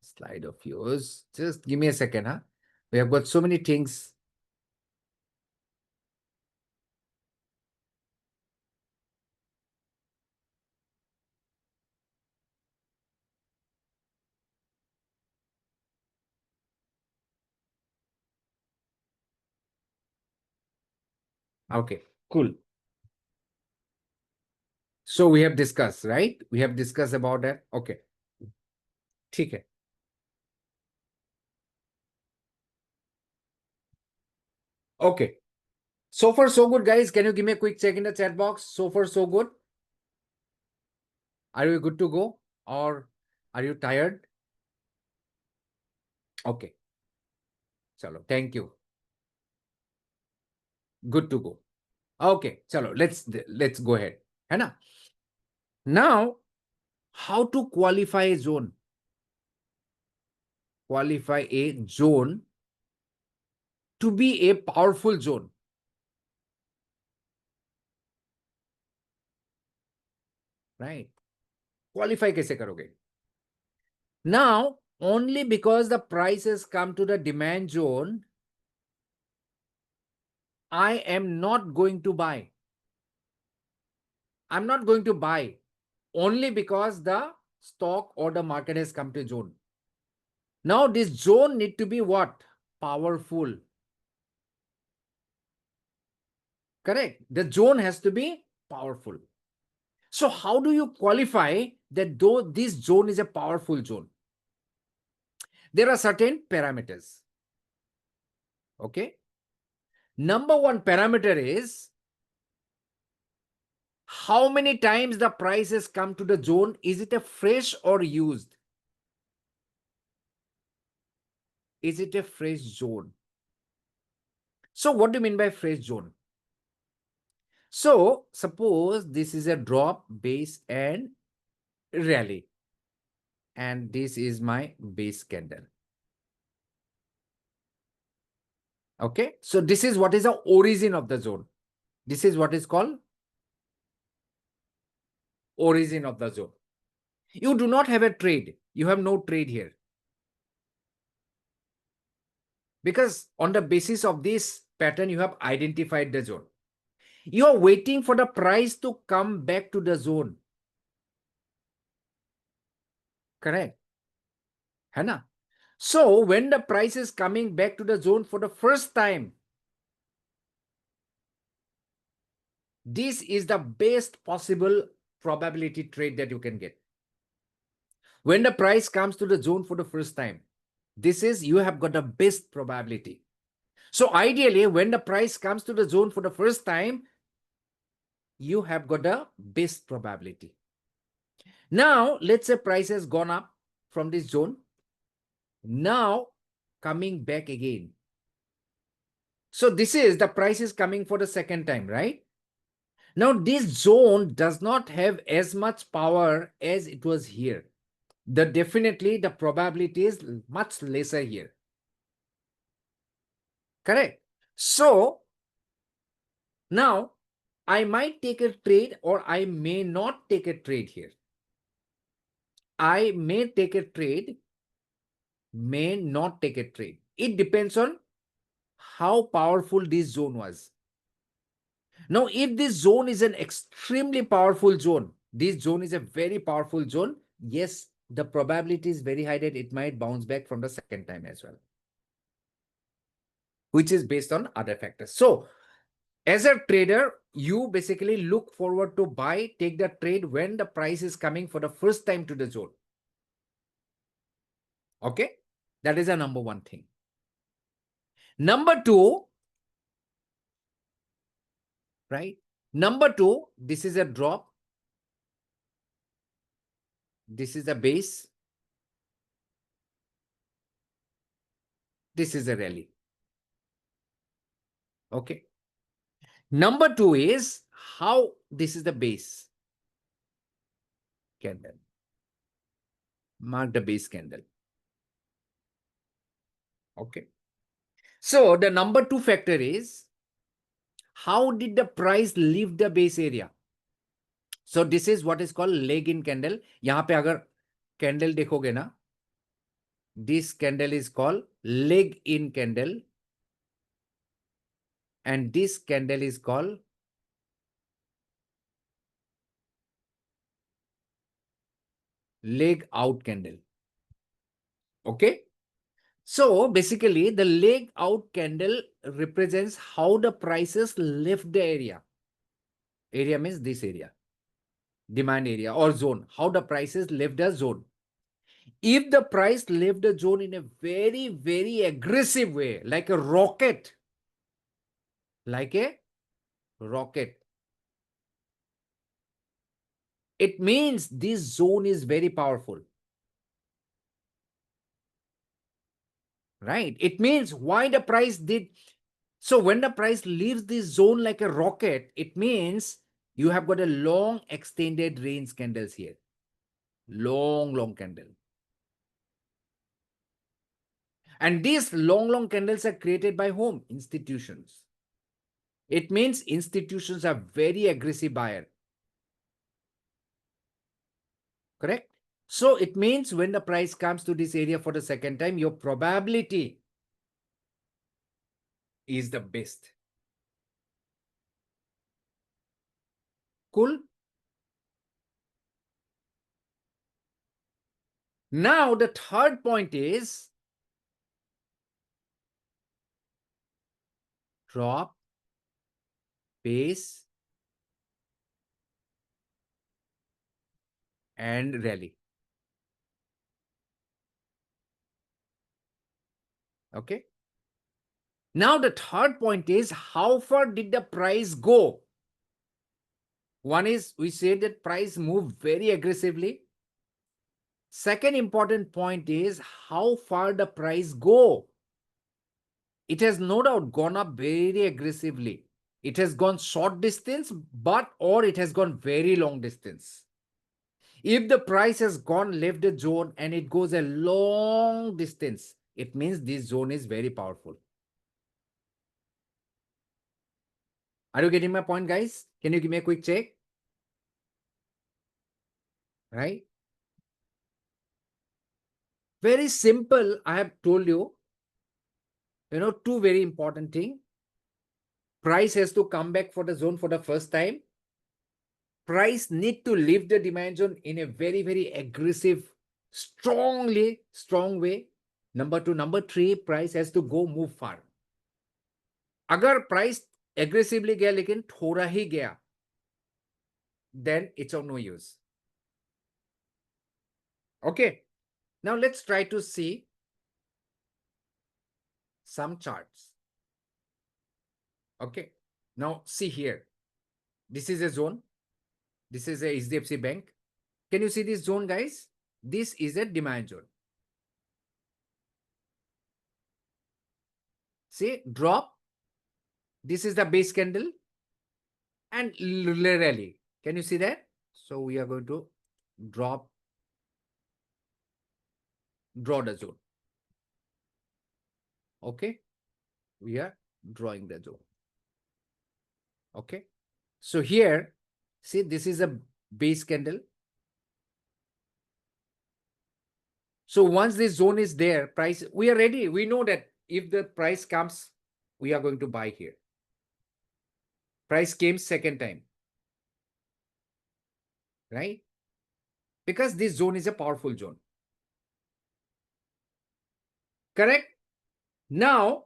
slide of yours. Just give me a second, huh? We have got so many things. Okay, cool. So we have discussed, right? We have discussed about that. Okay. ठीक है. Okay. So far, so good, guys. Can you give me a quick check in the chat box? So far, so good. Are you good to go? Or are you tired? Okay. Chalo, thank you. Good to go. Okay, chalo, let's go ahead. है ना? Now, how to qualify a zone? Qualify a zone to be a powerful zone. Right? Qualify कैसे करोगे? Now, only because the prices come to the demand zone, I am not going to buy. I'm not going to buy only because the stock or the market has come to zone. Now, this zone need to be what? Powerful. Correct. The zone has to be powerful. So how do you qualify that though this zone is a powerful zone? There are certain parameters. Okay. Number one parameter is how many times the price has come to the zone. Is it a fresh or used? Is it a fresh zone? So what do you mean by fresh zone? So suppose this is a drop, base and rally. And this is my base candle. Okay. So this is what is the origin of the zone. This is what is called origin of the zone. You do not have a trade. You have no trade here. Because on the basis of this pattern, you have identified the zone. You are waiting for the price to come back to the zone. Correct. है ना? So when the price is coming back to the zone for the first time, this is the best possible probability trade that you can get. When the price comes to the zone for the first time, this is, you have got the best probability. So ideally, when the price comes to the zone for the first time, you have got the best probability. Now, let's say price has gone up from this zone. Now, coming back again. So this is, the price is coming for the second time, right? Now, this zone does not have as much power as it was here. Definitely, the probability is much lesser here. Correct? So, now, I might take a trade or I may not take a trade here. I may take a trade, may not take a trade. It depends on how powerful this zone was. Now, if this zone is an extremely powerful zone, this zone is a very powerful zone, yes, the probability is very high that it might bounce back from the second time as well, which is based on other factors. So, as a trader, you basically look forward to buy, take the trade when the price is coming for the first time to the zone. Okay, that is a number one thing. Number two, right? Number two, this is a drop. This is a base. This is a rally. Okay. Number two is how this is the base candle. Mark the base candle. Okay. So the number two factor is how did the price leave the base area? So this is what is called leg in candle. यहाँ पे अगर candle देखोगे ना, this candle is called leg in candle, and this candle is called leg out candle. Okay. So basically the leg out candle represents how the prices left the area. Area means this area, demand area or zone, how the prices left the zone. If the price left the zone in a very, very aggressive way, like a rocket, it means this zone is very powerful. Right? It means why the price did. So when the price leaves this zone like a rocket, it means you have got a long extended range candles here. Long candle. And these long candles are created by whom? Institutions. It means institutions are very aggressive buyer. Correct? So it means when the price comes to this area for the second time, your probability is the best. Cool? Now the third point is drop, base, and rally. Okay. Now the third point is how far did the price go? One is we said that price moved very aggressively. Second important point is how far the price go. It has no doubt gone up very aggressively. It has gone short distance, or it has gone very long distance. If the price has gone left the zone and it goes a long distance, it means this zone is very powerful. Are you getting my point, guys? Can you give me a quick check? Right? Very simple. I have told you, two very important things. price has to come back for the zone for the first time. Price need to leave the demand zone in a very, very aggressive, strong way. Number two, number three, price has to go move far. अगर price aggressively गया लेकिन थोड़ा ही गया, then it's of no use. Okay. Now let's try to see some charts. Okay. Now see here. This is a zone. This is a HDFC Bank. Can you see this zone, guys? This is a demand zone. See, drop. This is the base candle and rally. Can you see that? So we are going to draw the zone. Okay. We are drawing the zone. Okay. So here, see, this is a base candle. So once this zone is there, price, we are ready. We know that if the price comes, we are going to buy here. Price came second time, right? Because this zone is a powerful zone. Correct? Now,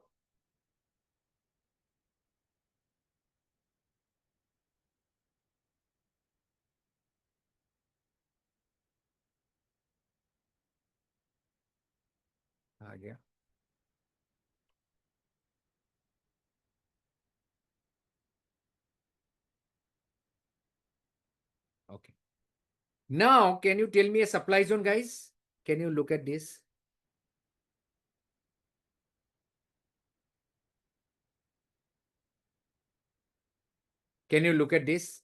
yeah. Okay. Now, can you tell me a supply zone, guys? Can you look at this? Can you look at this?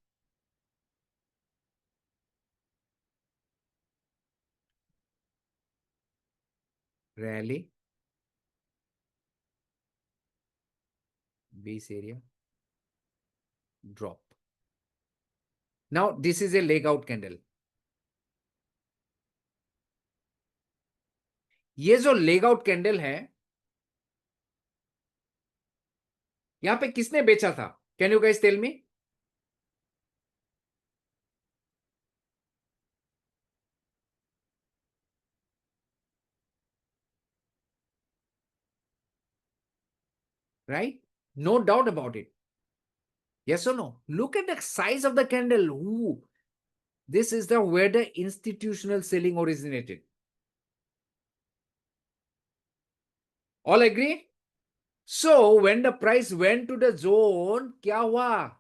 Rally, base area, drop. Now, this is a leg out candle. ये जो leg out candle है, यहां पे किसने बेचा था? Can you guys tell me? Right? No doubt about it. Yes or no? Look at the size of the candle. Ooh. This is the where the institutional selling originated. All agree? So when the price went to the zone, क्या हुआ?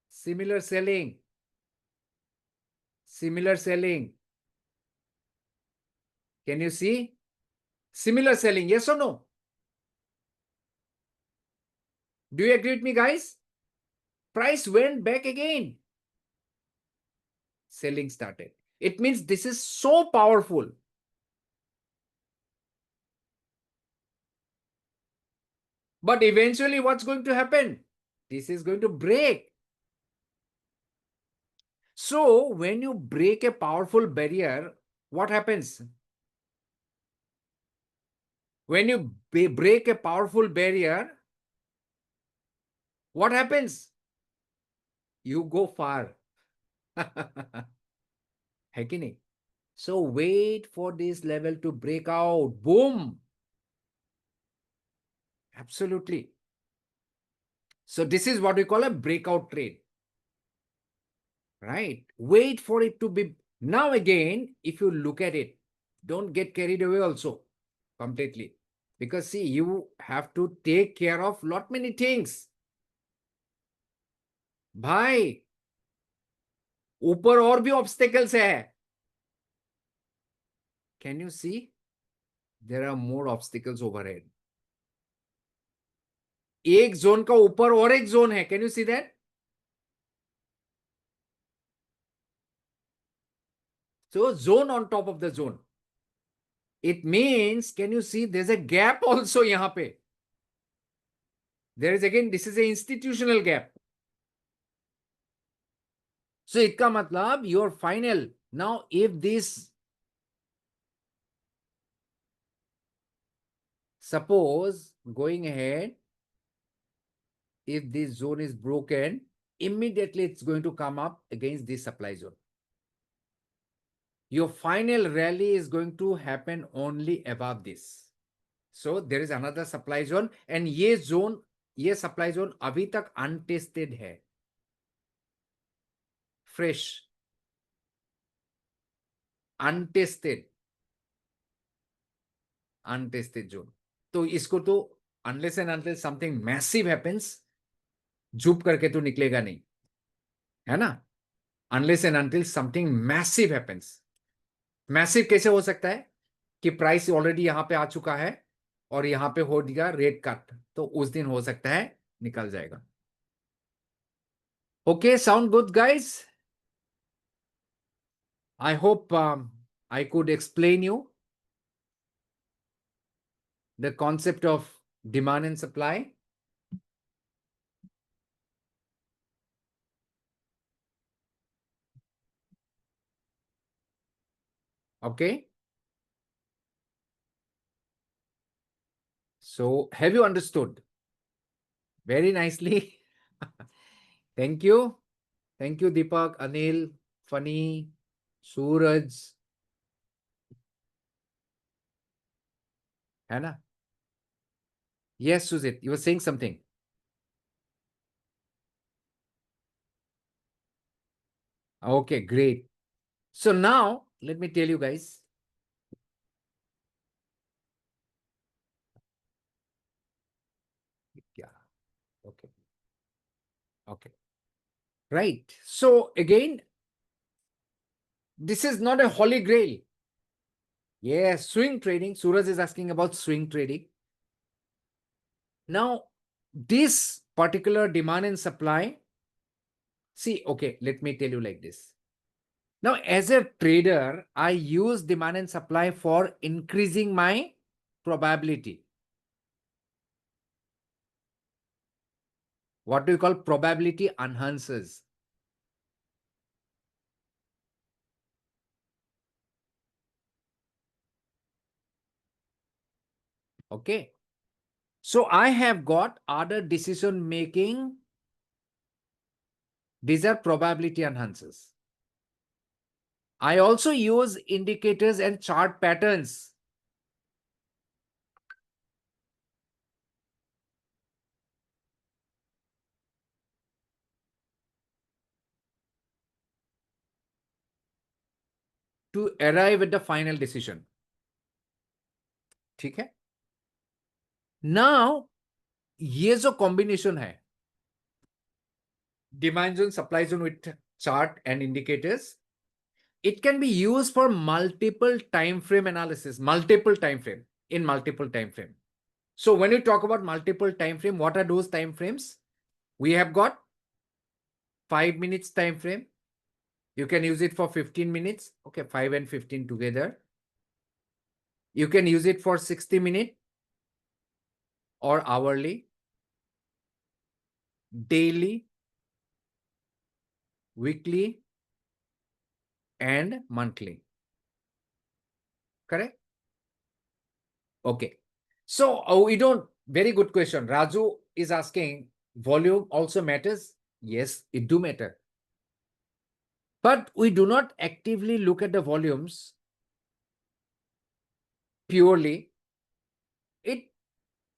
Similar selling. Similar selling. Can you see? Similar selling, yes or no? Do you agree with me, guys? Price went back again. Selling started. It means this is so powerful. But eventually, what's going to happen? This is going to break. So when you break a powerful barrier, what happens? When you break a powerful barrier, what happens? You go far. है कि नहीं? So wait for this level to break out. Boom. Absolutely. So this is what we call a breakout trade. Right? Wait for it to be. Now again, if you look at it, don't get carried away also completely. Because see, you have to take care of lot many things. भाई, ऊपर और भी obstacles है. Can you see? There are more obstacles overhead. एक zone का ऊपर और एक जोन है. Can you see that? So zone on top of the zone. It means, can you see there's a gap also यहाँ पे? There is again, this is a institutional gap. So इसका मतलब your final. Now if this, suppose going ahead, if this zone is broken, immediately it's going to come up against this supply zone. Your final rally is going to happen only above this. So there is another supply zone, and ये supply zone अभी तक untested है, fresh, untested zone. तो इसको तो unless and until something massive happens, झुप करके तो निकलेगा नहीं, है ना? Unless and until something massive happens. Massive कैसे हो सकता है कि प्राइस ऑलरेडी यहां पे आ चुका है और यहां पे हो गया रेट कट, तो उस दिन हो सकता है निकल जाएगा. Okay, sound good, guys? I hope I could explain you the concept of demand and supply. Okay. So have you understood? Very nicely. Thank you. Thank you, Deepak, Anil, Funny, Suraj. Hannah? Yes, Sujit, you were saying something. Okay, great. So now, let me tell you guys. Yeah. Okay. Okay. Right. So again, this is not a holy grail. Yes, swing trading. Suraj is asking about swing trading. Now, this particular demand and supply, see, okay, let me tell you like this. Now, as a trader, I use demand and supply for increasing my probability. What do you call probability enhancers? Okay. So I have got other decision making. These are probability enhancers. I also use indicators and chart patterns. To arrive at the final decision. ठीक है? Now, ये जो combination है, demand zone, supply zone with chart and indicators, it can be used for multiple time frame analysis, in multiple time frame. So when you talk about multiple time frame, what are those time frames? We have got 5 minutes time frame. You can use it for 15 minutes. Okay, 5 and 15 together. You can use it for 60 minutes or hourly, daily, weekly, and monthly. Correct? Okay. So we don't, very good question. Raju is asking, volume also matters? Yes, it do matter. But we do not actively look at the volumes purely. It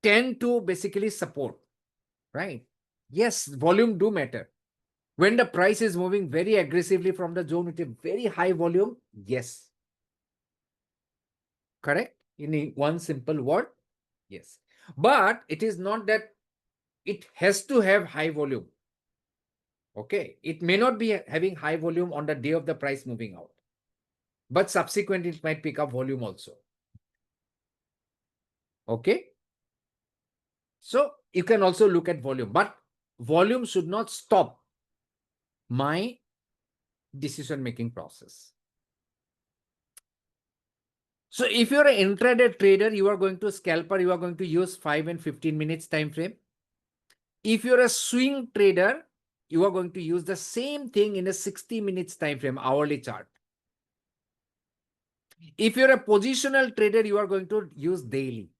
tend to basically support, right? Yes, volume do matter. When the price is moving very aggressively from the zone with a very high volume, yes. Correct? In one simple word, yes. But it is not that it has to have high volume. Okay, it may not be having high volume on the day of the price moving out, but subsequently it might pick up volume also. Okay, so you can also look at volume, but volume should not stop my decision making process. So if you're an intraday trader, you are going to scalper, you are going to use 5 and 15 minutes time frame. If you're a swing trader, you are going to use the same thing in a 60 minutes time frame, hourly chart. If you're a positional trader, you are going to use daily.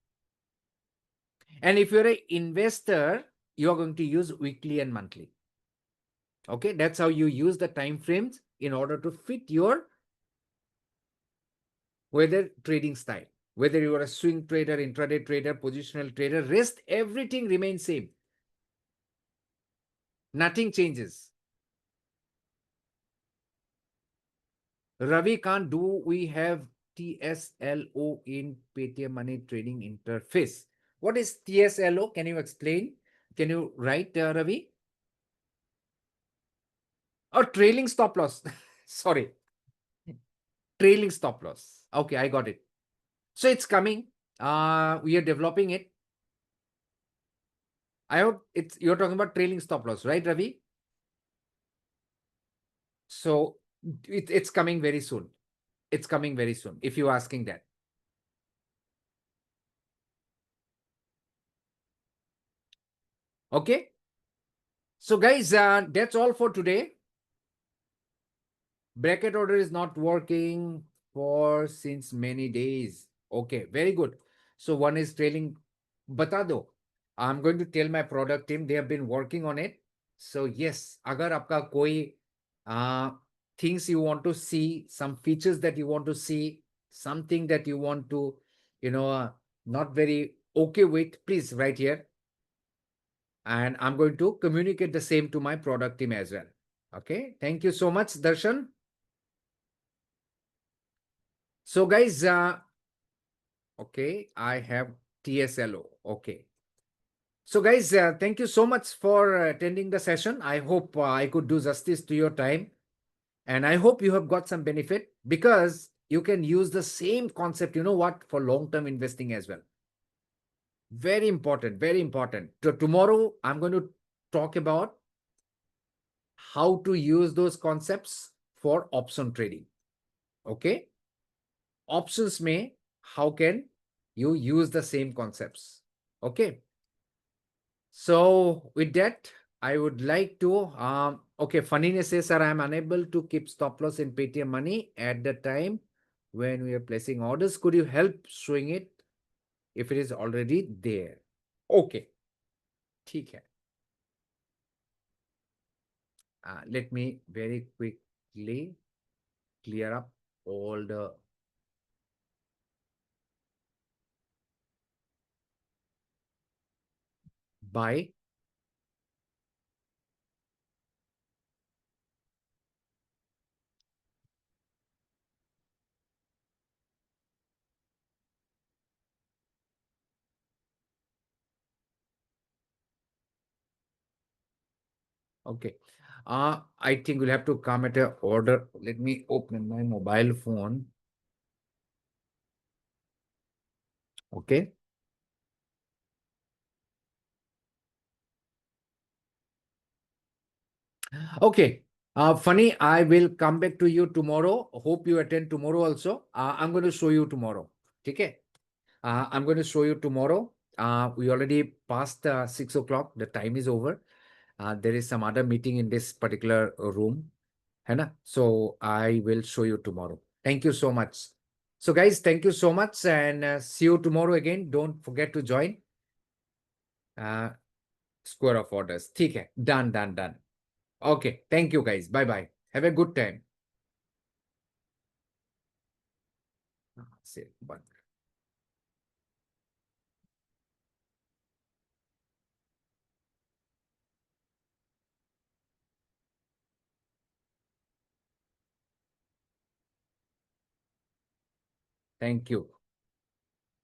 And if you're an investor, you are going to use weekly and monthly. Okay, that's how you use the time frames in order to fit your whether trading style. Whether you are a swing trader, intraday trader, positional trader, rest, everything remains same. Nothing changes. Ravi can't do we have TSLO in Paytm money trading interface? What is TSLO? Can you explain? Can you write, Ravi? Or trailing stop loss? Sorry, trailing stop loss. Okay, I got it. So it's coming. We are developing it. I hope you're talking about trailing stop loss, right, Ravi? So it's coming very soon. It's coming very soon. If you're asking that. Okay. So guys, that's all for today. Bracket order is not working for since many days. Okay, very good. So one is trailing. Bata do. I'm going to tell my product team they have been working on it. So yes, agar aapka koi uh, things you want to see, some features that you want to see, something that you want to, not very okay with, please write here. And I'm going to communicate the same to my product team as well. Okay. Thank you so much, Darshan. So guys, okay, I have TSLO. Okay. So guys, thank you so much for attending the session. I hope I could do justice to your time. And I hope you have got some benefit because you can use the same concept, you know what, for long-term investing as well. Very important, very important. So tomorrow, I'm going to talk about how to use those concepts for option trading. Okay. Options may, how can you use the same concepts? Okay. So with that, I would like to, okay, funniness says, sir, I'm unable to keep stop loss in Paytm money at the time when we are placing orders. Could you help showing it if it is already there? Okay. ठीक है. Let me very quickly clear up all the buy. Okay. I think we'll have to come at a order. Let me open my mobile phone. Okay. Okay. Funny, I will come back to you tomorrow. Hope you attend tomorrow also. I'm going to show you tomorrow. Okay. I'm going to show you tomorrow. We already passed 6 o'clock. The time is over. There is some other meeting in this particular room. है ना? So I will show you tomorrow. Thank you so much. So guys, thank you so much and see you tomorrow again. Don't forget to join. Square of orders. ठीक है. Done, done, done. Okay. Thank you guys. Bye bye. Have a good time. Say bye. Thank you.